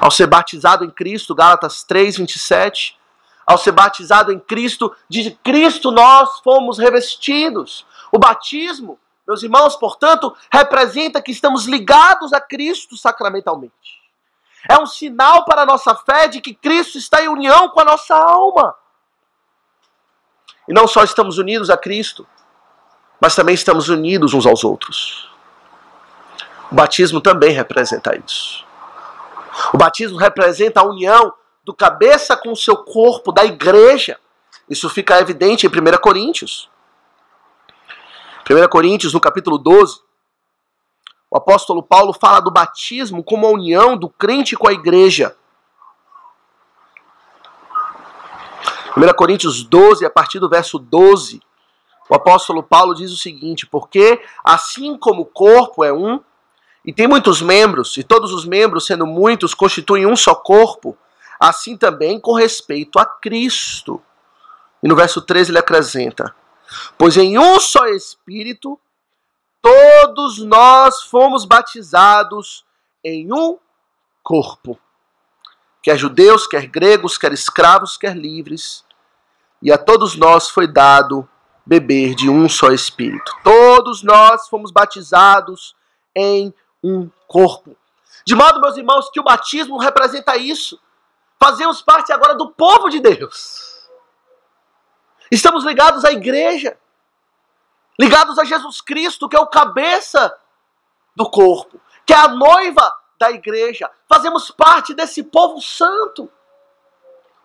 Ao ser batizado em Cristo, Gálatas 3, 27, ao ser batizado em Cristo, de Cristo nós fomos revestidos. O batismo, meus irmãos, portanto, representa que estamos ligados a Cristo sacramentalmente. É um sinal para a nossa fé de que Cristo está em união com a nossa alma. E não só estamos unidos a Cristo, mas também estamos unidos uns aos outros. O batismo também representa isso. O batismo representa a união do cabeça com o seu corpo, da igreja. Isso fica evidente em 1 Coríntios. 1 Coríntios, no capítulo 12, o apóstolo Paulo fala do batismo como a união do crente com a igreja. 1 Coríntios 12, a partir do verso 12, o apóstolo Paulo diz o seguinte: porque assim como o corpo é um, e tem muitos membros, e todos os membros, sendo muitos, constituem um só corpo, assim também com respeito a Cristo. E no verso 13 ele acrescenta: pois em um só Espírito, todos nós fomos batizados em um corpo. Quer judeus, quer gregos, quer escravos, quer livres. E a todos nós foi dado beber de um só Espírito. Todos nós fomos batizados em um corpo. De modo, meus irmãos, que o batismo representa isso. Fazemos parte agora do povo de Deus. Estamos ligados à igreja. Ligados a Jesus Cristo, que é o cabeça do corpo. Que é a noiva da igreja. Fazemos parte desse povo santo.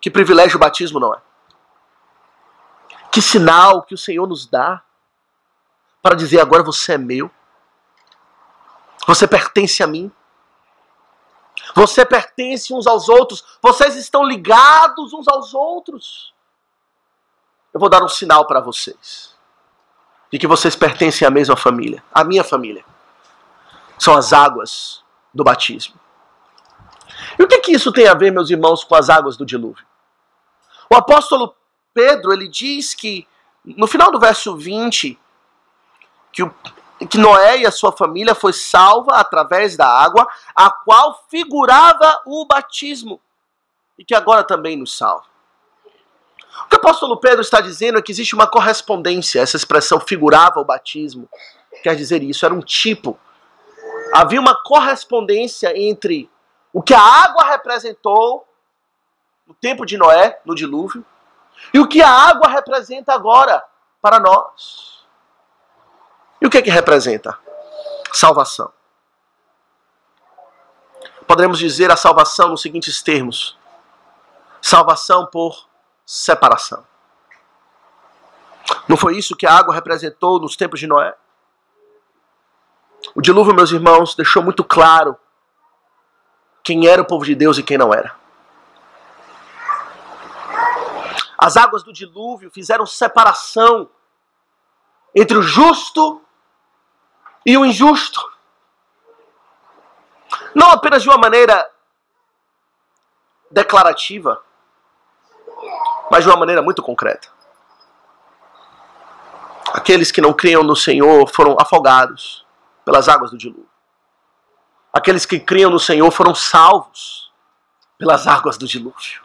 Que privilégio o batismo, não é? Que sinal que o Senhor nos dá para dizer: agora você é meu. Você pertence a mim. Você pertence uns aos outros. Vocês estão ligados uns aos outros. Eu vou dar um sinal para vocês de que vocês pertencem à mesma família. A minha família. São as águas do batismo. E o que isso tem a ver, meus irmãos, com as águas do dilúvio? O apóstolo Pedro, ele diz que, no final do verso 20, que Noé e a sua família foi salva através da água, a qual figurava o batismo, e que agora também nos salva. O que o apóstolo Pedro está dizendo é que existe uma correspondência. Essa expressão figurava o batismo quer dizer isso, era um tipo. Havia uma correspondência entre o que a água representou no tempo de Noé, no dilúvio, e o que a água representa agora para nós. E o que representa? Salvação. Poderemos dizer a salvação nos seguintes termos: salvação por separação. Não foi isso que a água representou nos tempos de Noé? O dilúvio, meus irmãos, deixou muito claro quem era o povo de Deus e quem não era. As águas do dilúvio fizeram separação entre o justo e o injusto. Não apenas de uma maneira declarativa, mas de uma maneira muito concreta. Aqueles que não criam no Senhor foram afogados pelas águas do dilúvio. Aqueles que criam no Senhor foram salvos pelas águas do dilúvio.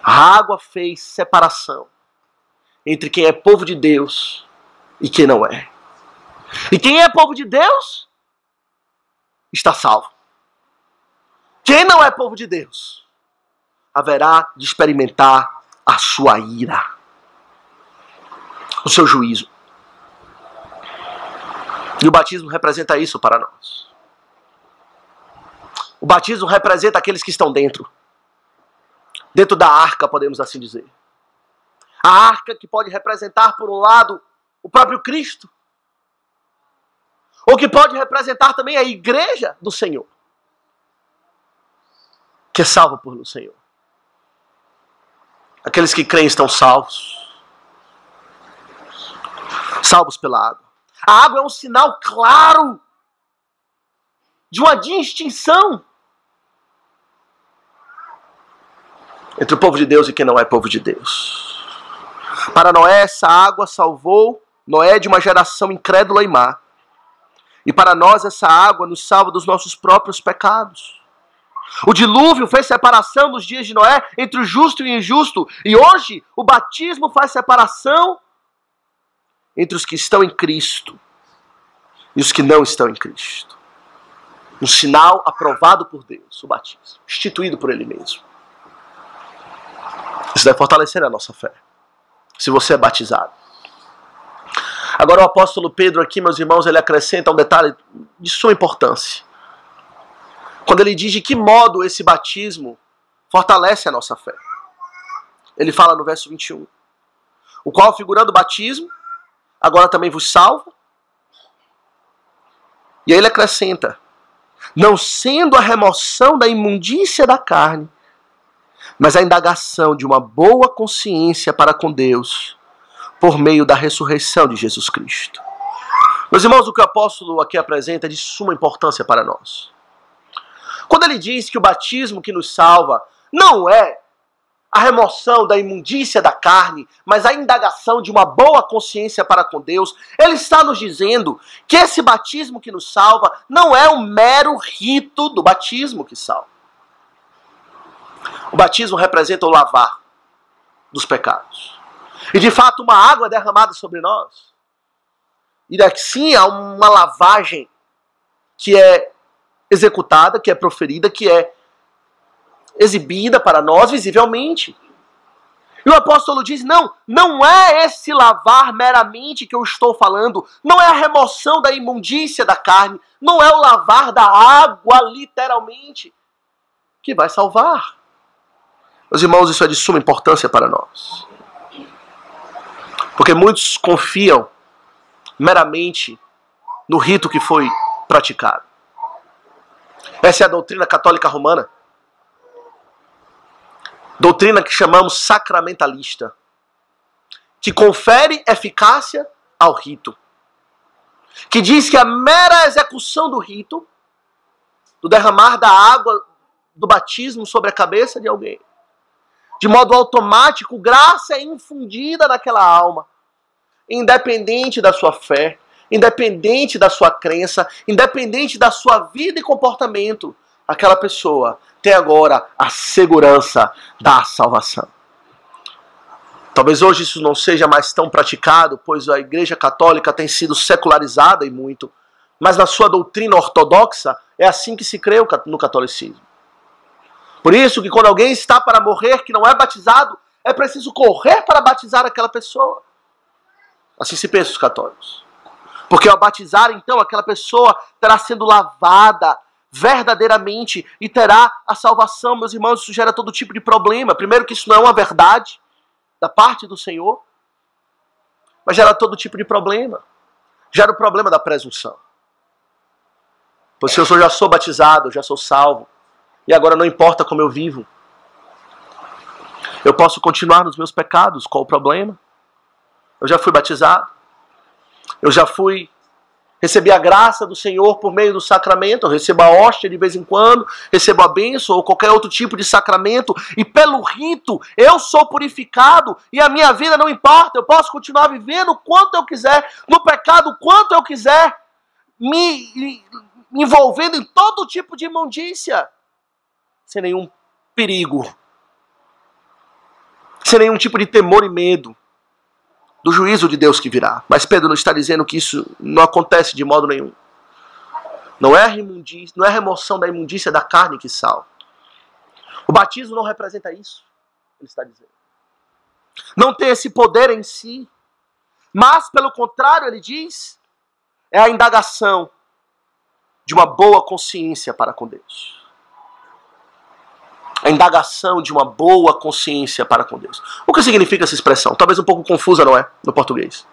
A água fez separação entre quem é povo de Deus e quem não é. E quem é povo de Deus está salvo. Quem não é povo de Deus haverá de experimentar a sua ira, o seu juízo. E o batismo representa isso para nós. O batismo representa aqueles que estão dentro da arca, podemos assim dizer. A arca que pode representar, por um lado, o próprio Cristo, ou que pode representar também a igreja do Senhor, que é salva por o Senhor. Aqueles que creem estão salvos. Salvos pela água. A água é um sinal claro de uma distinção entre o povo de Deus e quem não é povo de Deus. Para Noé, essa água salvou Noé de uma geração incrédula e má. E para nós, essa água nos salva dos nossos próprios pecados. O dilúvio fez separação nos dias de Noé entre o justo e o injusto. E hoje o batismo faz separação entre os que estão em Cristo e os que não estão em Cristo. Um sinal aprovado por Deus, o batismo, instituído por Ele mesmo. Isso deve fortalecer a nossa fé, se você é batizado. Agora o apóstolo Pedro aqui, meus irmãos, ele acrescenta um detalhe de suma importância. Quando ele diz de que modo esse batismo fortalece a nossa fé. Ele fala no verso 21. O qual, figurando o batismo, agora também vos salva. E aí ele acrescenta: não sendo a remoção da imundícia da carne, mas a indagação de uma boa consciência para com Deus, por meio da ressurreição de Jesus Cristo. Meus irmãos, o que o apóstolo aqui apresenta é de suma importância para nós. Quando ele diz que o batismo que nos salva não é a remoção da imundícia da carne, mas a indagação de uma boa consciência para com Deus, ele está nos dizendo que esse batismo que nos salva não é um mero rito do batismo que salva. O batismo representa o lavar dos pecados. E de fato uma água é derramada sobre nós. E assim há uma lavagem que é executada, que é proferida, que é exibida para nós visivelmente. E o apóstolo diz, não é esse lavar meramente que eu estou falando, não é a remoção da imundícia da carne, não é o lavar da água, literalmente, que vai salvar. Meus irmãos, isso é de suma importância para nós. Porque muitos confiam meramente no rito que foi praticado. Essa é a doutrina católica romana. Doutrina que chamamos sacramentalista. Que confere eficácia ao rito. Que diz que a mera execução do rito, do derramar da água do batismo sobre a cabeça de alguém, de modo automático, graça é infundida naquela alma, independente da sua fé, independente da sua crença, independente da sua vida e comportamento, aquela pessoa tem agora a segurança da salvação. Talvez hoje isso não seja mais tão praticado, pois a Igreja Católica tem sido secularizada e muito, mas na sua doutrina ortodoxa é assim que se crê no catolicismo. Por isso que quando alguém está para morrer que não é batizado, é preciso correr para batizar aquela pessoa. Assim se pensa os católicos. Porque ao batizar, então, aquela pessoa terá sendo lavada verdadeiramente e terá a salvação. Meus irmãos, isso gera todo tipo de problema. Primeiro que isso não é uma verdade da parte do Senhor, mas gera todo tipo de problema. Gera o problema da presunção. Pois se eu já sou batizado, eu já sou salvo, e agora não importa como eu vivo, eu posso continuar nos meus pecados, qual o problema? Eu já fui batizado. Eu já recebi a graça do Senhor por meio do sacramento, eu recebo a hóstia de vez em quando, recebo a bênção ou qualquer outro tipo de sacramento, e pelo rito eu sou purificado, e a minha vida não importa, eu posso continuar vivendo o quanto eu quiser, no pecado o quanto eu quiser, me envolvendo em todo tipo de imundícia, sem nenhum perigo, sem nenhum tipo de temor e medo do juízo de Deus que virá. Mas Pedro não está dizendo que isso não acontece de modo nenhum. Não é a remoção da imundícia da carne que salva. O batismo não representa isso, ele está dizendo. Não tem esse poder em si, mas pelo contrário, ele diz, é a indagação de uma boa consciência para com Deus. A indagação de uma boa consciência para com Deus. O que significa essa expressão? Talvez um pouco confusa, não é? No português.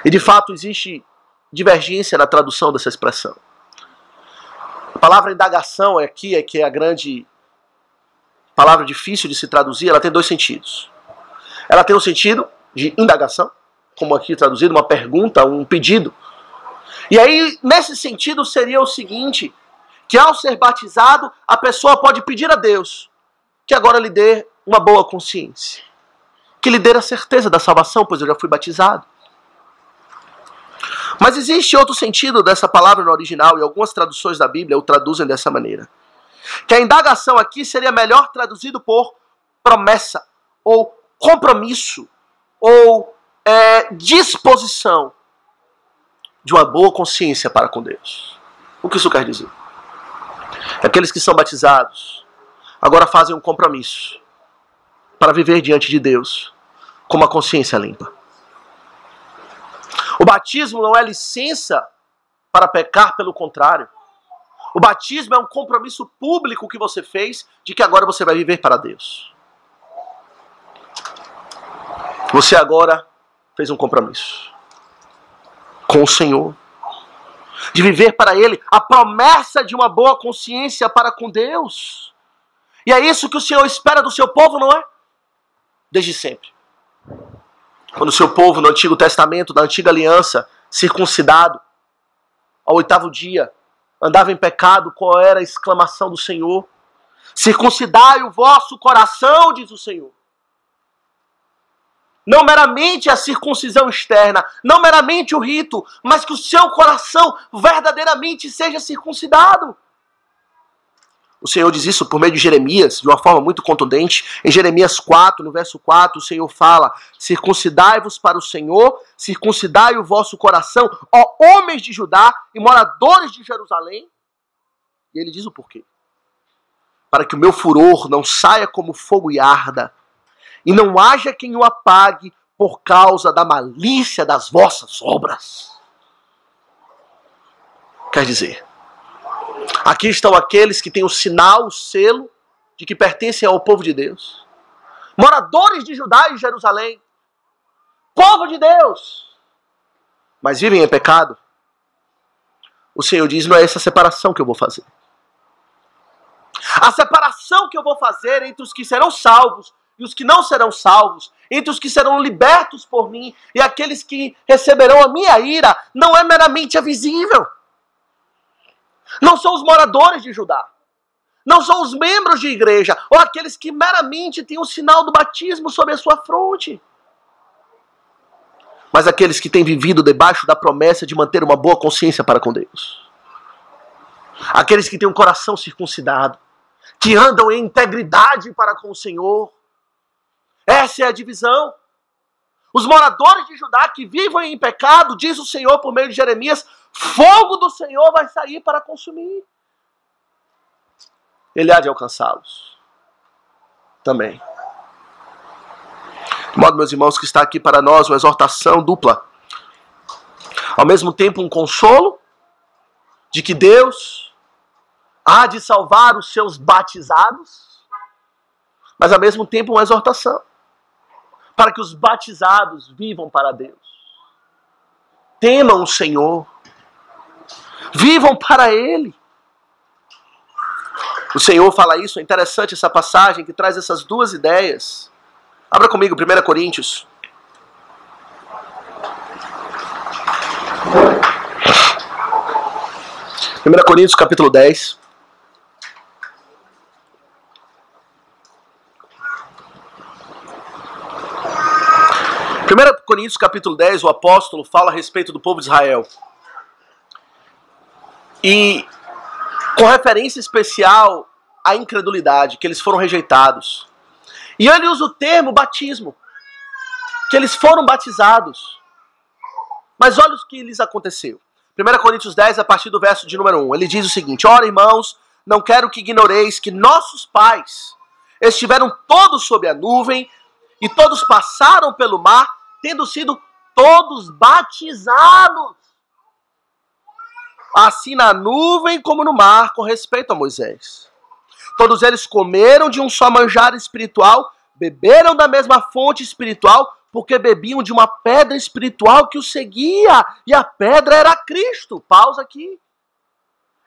E de fato existe divergência na tradução dessa expressão. A palavra indagação aqui, que é a grande palavra difícil de se traduzir, ela tem dois sentidos. Ela tem um sentido de indagação, como aqui traduzido, uma pergunta, um pedido. E aí, nesse sentido, seria o seguinte, que ao ser batizado, a pessoa pode pedir a Deus que agora lhe dê uma boa consciência, que lhe dê a certeza da salvação, pois eu já fui batizado. Mas existe outro sentido dessa palavra no original, e algumas traduções da Bíblia o traduzem dessa maneira, Que a indagação aqui seria melhor traduzido por promessa, ou compromisso, ou disposição de uma boa consciência para com Deus. O que isso quer dizer? Aqueles que são batizados agora fazem um compromisso para viver diante de Deus com uma consciência limpa. O batismo não é licença para pecar, pelo contrário. O batismo é um compromisso público que você fez de que agora você vai viver para Deus. Você agora fez um compromisso com o Senhor de viver para Ele a promessa de uma boa consciência para com Deus. E é isso que o Senhor espera do seu povo, não é? Desde sempre. Quando o seu povo no Antigo Testamento, na Antiga Aliança, circuncidado, ao 8º dia, andava em pecado, qual era a exclamação do Senhor? Circuncidai o vosso coração, diz o Senhor. Não meramente a circuncisão externa, não meramente o rito, mas que o seu coração verdadeiramente seja circuncidado. O Senhor diz isso por meio de Jeremias, de uma forma muito contundente. Em Jeremias 4, no verso 4, o Senhor fala: circuncidai-vos para o Senhor, circuncidai o vosso coração, ó homens de Judá e moradores de Jerusalém. E ele diz o porquê. Para que o meu furor não saia como fogo e arda, e não haja quem o apague por causa da malícia das vossas obras. Quer dizer, aqui estão aqueles que têm o sinal, o selo, de que pertencem ao povo de Deus. Moradores de Judá e Jerusalém. Povo de Deus. Mas vivem em pecado. O Senhor diz, não é essa separação que eu vou fazer. A separação que eu vou fazer entre os que serão salvos e os que não serão salvos, entre os que serão libertos por mim e aqueles que receberão a minha ira, não é meramente a visível. Não são os moradores de Judá. Não são os membros de igreja, ou aqueles que meramente têm o sinal do batismo sobre a sua fronte. Mas aqueles que têm vivido debaixo da promessa de manter uma boa consciência para com Deus. Aqueles que têm um coração circuncidado, que andam em integridade para com o Senhor. Essa é a divisão. Os moradores de Judá que vivem em pecado, diz o Senhor por meio de Jeremias, fogo do Senhor vai sair para consumir. Ele há de alcançá-los também. De modo, meus irmãos, que está aqui para nós uma exortação dupla. Ao mesmo tempo um consolo de que Deus há de salvar os seus batizados, mas ao mesmo tempo uma exortação para que os batizados vivam para Deus. Temam o Senhor. Vivam para Ele. O Senhor fala isso, é interessante essa passagem que traz essas duas ideias. Abra comigo 1 Coríntios. Capítulo 10. 1 Coríntios capítulo 10, o apóstolo fala a respeito do povo de Israel. E com referência especial à incredulidade, que eles foram rejeitados. E ele usa o termo batismo, que eles foram batizados. Mas olha o que lhes aconteceu. 1 Coríntios 10, a partir do verso de número 1, ele diz o seguinte: ora, irmãos, não quero que ignoreis que nossos pais estiveram todos sob a nuvem e todos passaram pelo mar, tendo sido todos batizados, assim na nuvem como no mar, com respeito a Moisés. Todos eles comeram de um só manjar espiritual, beberam da mesma fonte espiritual, porque bebiam de uma pedra espiritual que os seguia, e a pedra era Cristo. Pausa aqui.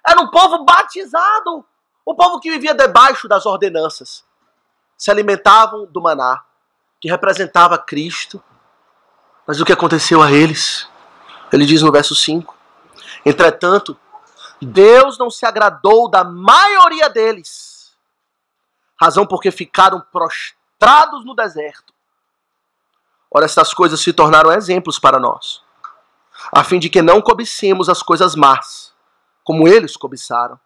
Era um povo batizado, o povo que vivia debaixo das ordenanças. Se alimentavam do maná, que representava Cristo. Mas o que aconteceu a eles? Ele diz no verso 5. Entretanto, Deus não se agradou da maioria deles, razão porque ficaram prostrados no deserto. Ora, estas coisas se tornaram exemplos para nós, a fim de que não cobicemos as coisas más, como eles cobiçaram.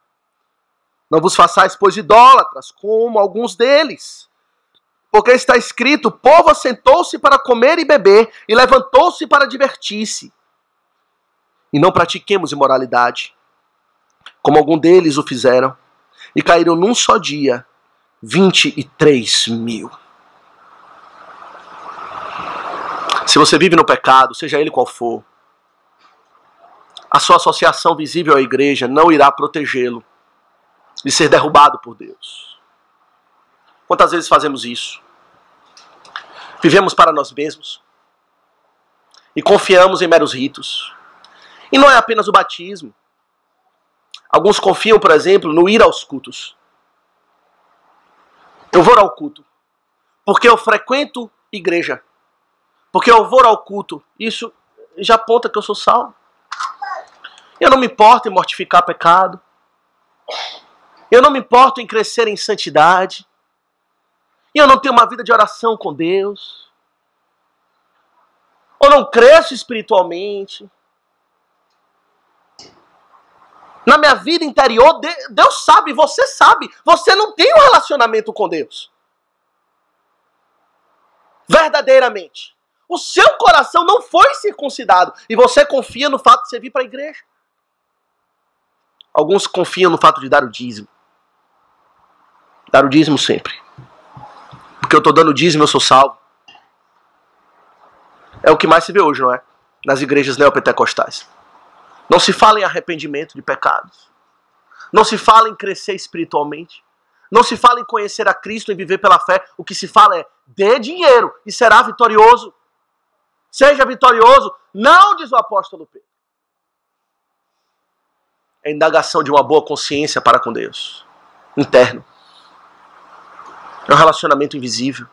Não vos façais, pois, idólatras, como alguns deles. Porque está escrito, o povo assentou-se para comer e beber, e levantou-se para divertir-se. E não pratiquemos imoralidade, como algum deles o fizeram, e caíram num só dia 23.000. Se você vive no pecado, seja ele qual for, a sua associação visível à igreja não irá protegê-lo de ser derrubado por Deus. Quantas vezes fazemos isso? Vivemos para nós mesmos e confiamos em meros ritos. E não é apenas o batismo. Alguns confiam, por exemplo, no ir aos cultos. Eu vou ao culto porque eu frequento igreja. Porque eu vou ao culto. Isso já aponta que eu sou salvo. Eu não me importo em mortificar pecado. Eu não me importo em crescer em santidade. E eu não tenho uma vida de oração com Deus. Eu não cresço espiritualmente. Na minha vida interior, Deus sabe, você não tem um relacionamento com Deus. Verdadeiramente. O seu coração não foi circuncidado. E você confia no fato de você vir para a igreja. Alguns confiam no fato de dar o dízimo. Dar o dízimo sempre. Porque eu estou dando dízimo, eu sou salvo. É o que mais se vê hoje, não é? Nas igrejas neopentecostais. Não se fala em arrependimento de pecados. Não se fala em crescer espiritualmente. Não se fala em conhecer a Cristo e viver pela fé. O que se fala é, dê dinheiro e será vitorioso. Seja vitorioso. Não, diz o apóstolo Pedro. É a indagação de uma boa consciência para com Deus. Interno. É um relacionamento invisível.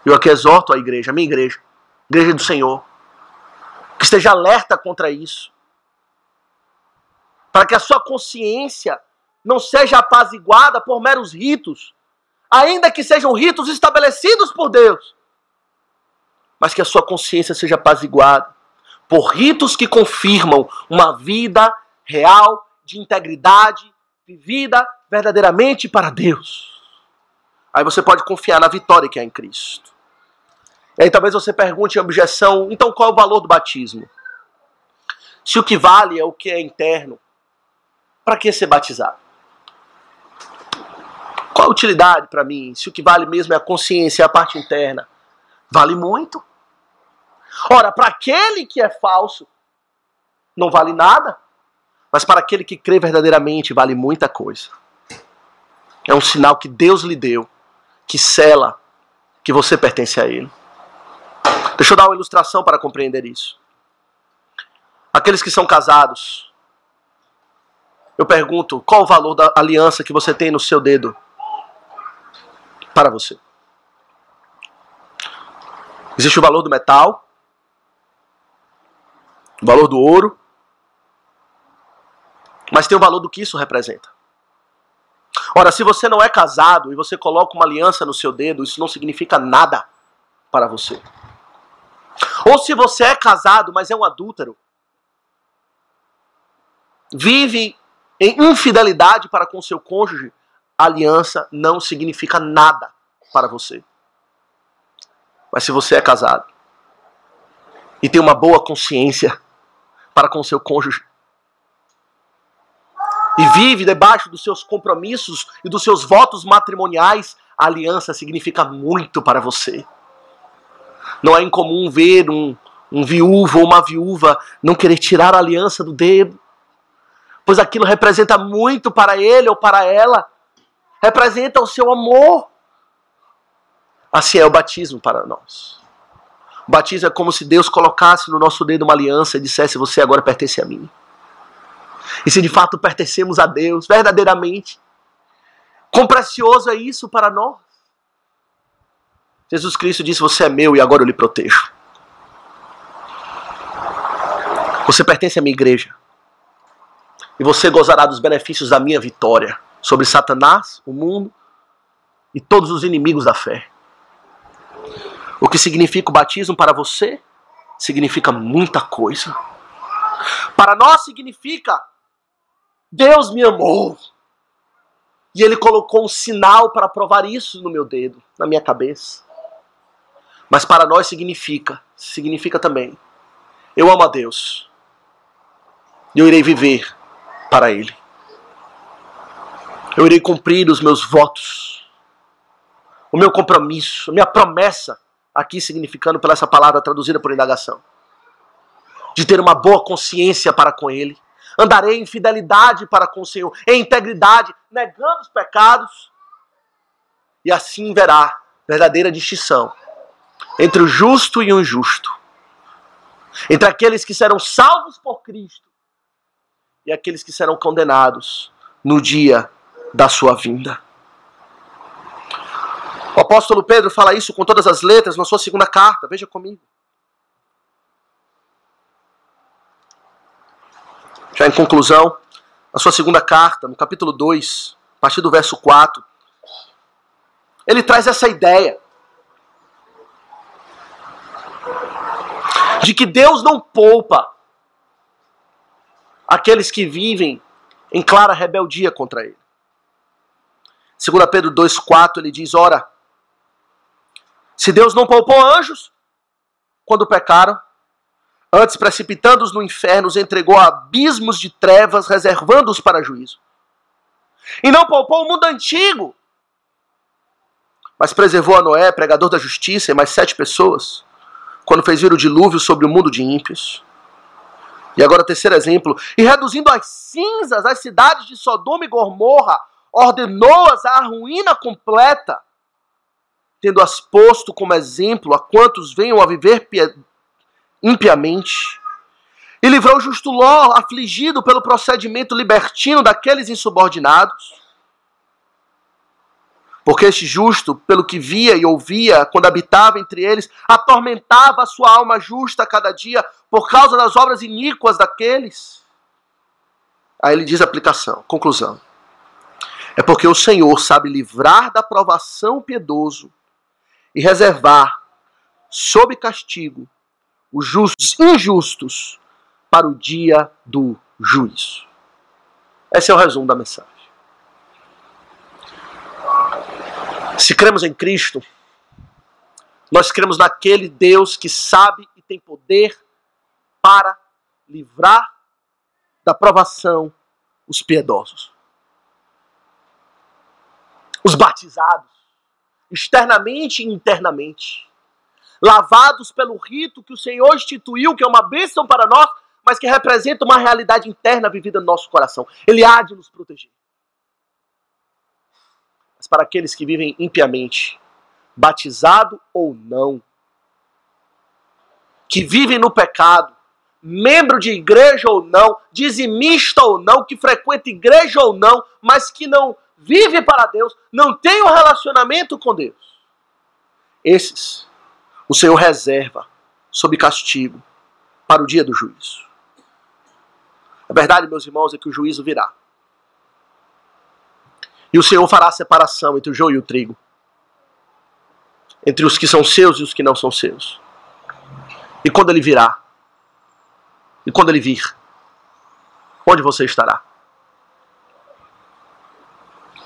Eu aqui exorto a igreja, a minha igreja. Igreja do Senhor. Que esteja alerta contra isso. Para que a sua consciência não seja apaziguada por meros ritos. Ainda que sejam ritos estabelecidos por Deus. Mas que a sua consciência seja apaziguada por ritos que confirmam uma vida real, de integridade, vivida verdadeiramente para Deus. Aí você pode confiar na vitória que há em Cristo. E aí talvez você pergunte em objeção, então qual é o valor do batismo? Se o que vale é o que é interno, para que ser batizado? Qual a utilidade para mim? Se o que vale mesmo é a consciência, é a parte interna, vale muito. Ora, para aquele que é falso, não vale nada. Mas para aquele que crê verdadeiramente, vale muita coisa. É um sinal que Deus lhe deu, que sela que você pertence a Ele. Deixa eu dar uma ilustração para compreender isso. Aqueles que são casados, eu pergunto, qual o valor da aliança que você tem no seu dedo para você? Existe o valor do metal, o valor do ouro, mas tem o valor do que isso representa. Ora, se você não é casado e você coloca uma aliança no seu dedo, isso não significa nada para você. Ou se você é casado, mas é um adúltero, vive em infidelidade para com seu cônjuge, a aliança não significa nada para você. Mas se você é casado e tem uma boa consciência para com seu cônjuge, e vive debaixo dos seus compromissos e dos seus votos matrimoniais, a aliança significa muito para você. Não é incomum ver um viúvo ou uma viúva não querer tirar a aliança do dedo, pois aquilo representa muito para ele ou para ela, representa o seu amor. Assim é o batismo para nós. O batismo é como se Deus colocasse no nosso dedo uma aliança e dissesse, você agora pertence a mim. E se de fato pertencemos a Deus, verdadeiramente, quão precioso é isso para nós. Jesus Cristo disse, você é meu e agora eu lhe protejo. Você pertence à minha igreja. E você gozará dos benefícios da minha vitória sobre Satanás, o mundo e todos os inimigos da fé. O que significa o batismo para você? Significa muita coisa. Para nós significa Deus me amou. E ele colocou um sinal para provar isso no meu dedo, na minha cabeça. Mas para nós significa também, eu amo a Deus. E eu irei viver para Ele. Eu irei cumprir os meus votos. O meu compromisso, a minha promessa, aqui significando pela essa palavra traduzida por indagação, de ter uma boa consciência para com Ele. Andarei em fidelidade para com o Senhor, em integridade, negando os pecados. E assim verá verdadeira distinção entre o justo e o injusto. Entre aqueles que serão salvos por Cristo e aqueles que serão condenados no dia da sua vinda. O apóstolo Pedro fala isso com todas as letras na sua segunda carta. Veja comigo. Já em conclusão, na sua segunda carta, no capítulo 2, a partir do verso 4, ele traz essa ideia de que Deus não poupa aqueles que vivem em clara rebeldia contra Ele. 2 Pedro 2,4 ele diz, ora, se Deus não poupou anjos quando pecaram, antes precipitando-os no inferno, os entregou a abismos de trevas, reservando-os para juízo. E não poupou o mundo antigo, mas preservou a Noé, pregador da justiça, e mais 7 pessoas, quando fez vir o dilúvio sobre o mundo de ímpios. E agora, terceiro exemplo. E reduzindo às cinzas as cidades de Sodoma e Gomorra, ordenou-as à ruína completa, tendo-as posto como exemplo a quantos venham a viver impiamente. E livrou o justo Ló, afligido pelo procedimento libertino daqueles insubordinados. Porque este justo, pelo que via e ouvia, quando habitava entre eles, atormentava a sua alma justa a cada dia, por causa das obras iníquas daqueles. Aí ele diz a aplicação, conclusão. É porque o Senhor sabe livrar da provação o piedoso e reservar, sob castigo, os injustos para o dia do juízo. Esse é o resumo da mensagem. Se cremos em Cristo, nós cremos naquele Deus que sabe e tem poder para livrar da provação os piedosos. Os batizados, externamente e internamente, lavados pelo rito que o Senhor instituiu, que é uma bênção para nós, mas que representa uma realidade interna vivida no nosso coração. Ele há de nos proteger. Mas para aqueles que vivem impiamente, batizado ou não, que vivem no pecado, membro de igreja ou não, dizimista ou não, que frequenta igreja ou não, mas que não vive para Deus, não tem um relacionamento com Deus. Esses, o Senhor reserva sob castigo para o dia do juízo. A verdade, meus irmãos, é que o juízo virá. E o Senhor fará a separação entre o joio e o trigo. Entre os que são seus e os que não são seus. E quando Ele virá, e quando Ele vir, onde você estará?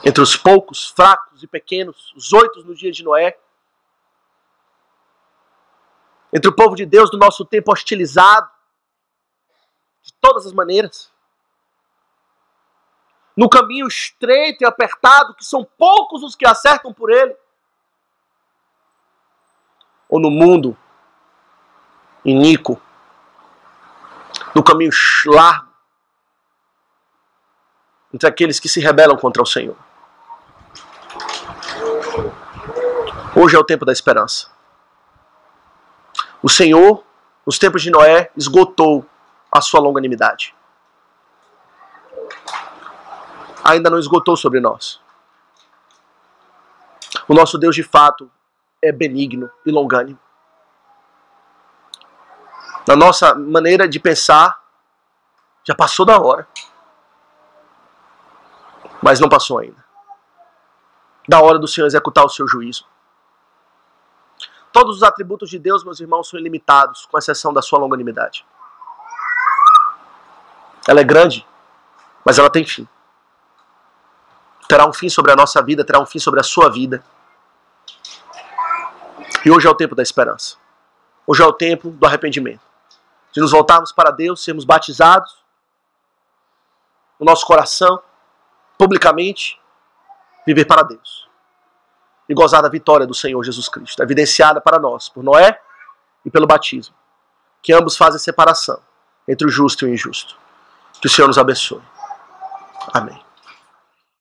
Entre os poucos, fracos e pequenos, os 8 no dia de Noé. Entre o povo de Deus do nosso tempo hostilizado, de todas as maneiras. No caminho estreito e apertado, que são poucos os que acertam por ele. Ou no mundo iníquo, no caminho largo, entre aqueles que se rebelam contra o Senhor. Hoje é o tempo da esperança. O Senhor, nos tempos de Noé, esgotou a sua longanimidade. Ainda não esgotou sobre nós. O nosso Deus, de fato, é benigno e longânimo. Na nossa maneira de pensar, já passou da hora. Mas não passou ainda. Da hora do Senhor executar o seu juízo. Todos os atributos de Deus, meus irmãos, são ilimitados, com exceção da sua longanimidade. Ela é grande, mas ela tem fim. terá um fim sobre a nossa vida, terá um fim sobre a sua vida. E hoje é o tempo da esperança. Hoje é o tempo do arrependimento. De nos voltarmos para Deus, sermos batizados no nosso coração, publicamente, viver para Deus. E gozar da vitória do Senhor Jesus Cristo, evidenciada para nós, por Noé e pelo batismo. Que ambos fazem separação entre o justo e o injusto. Que o Senhor nos abençoe. Amém.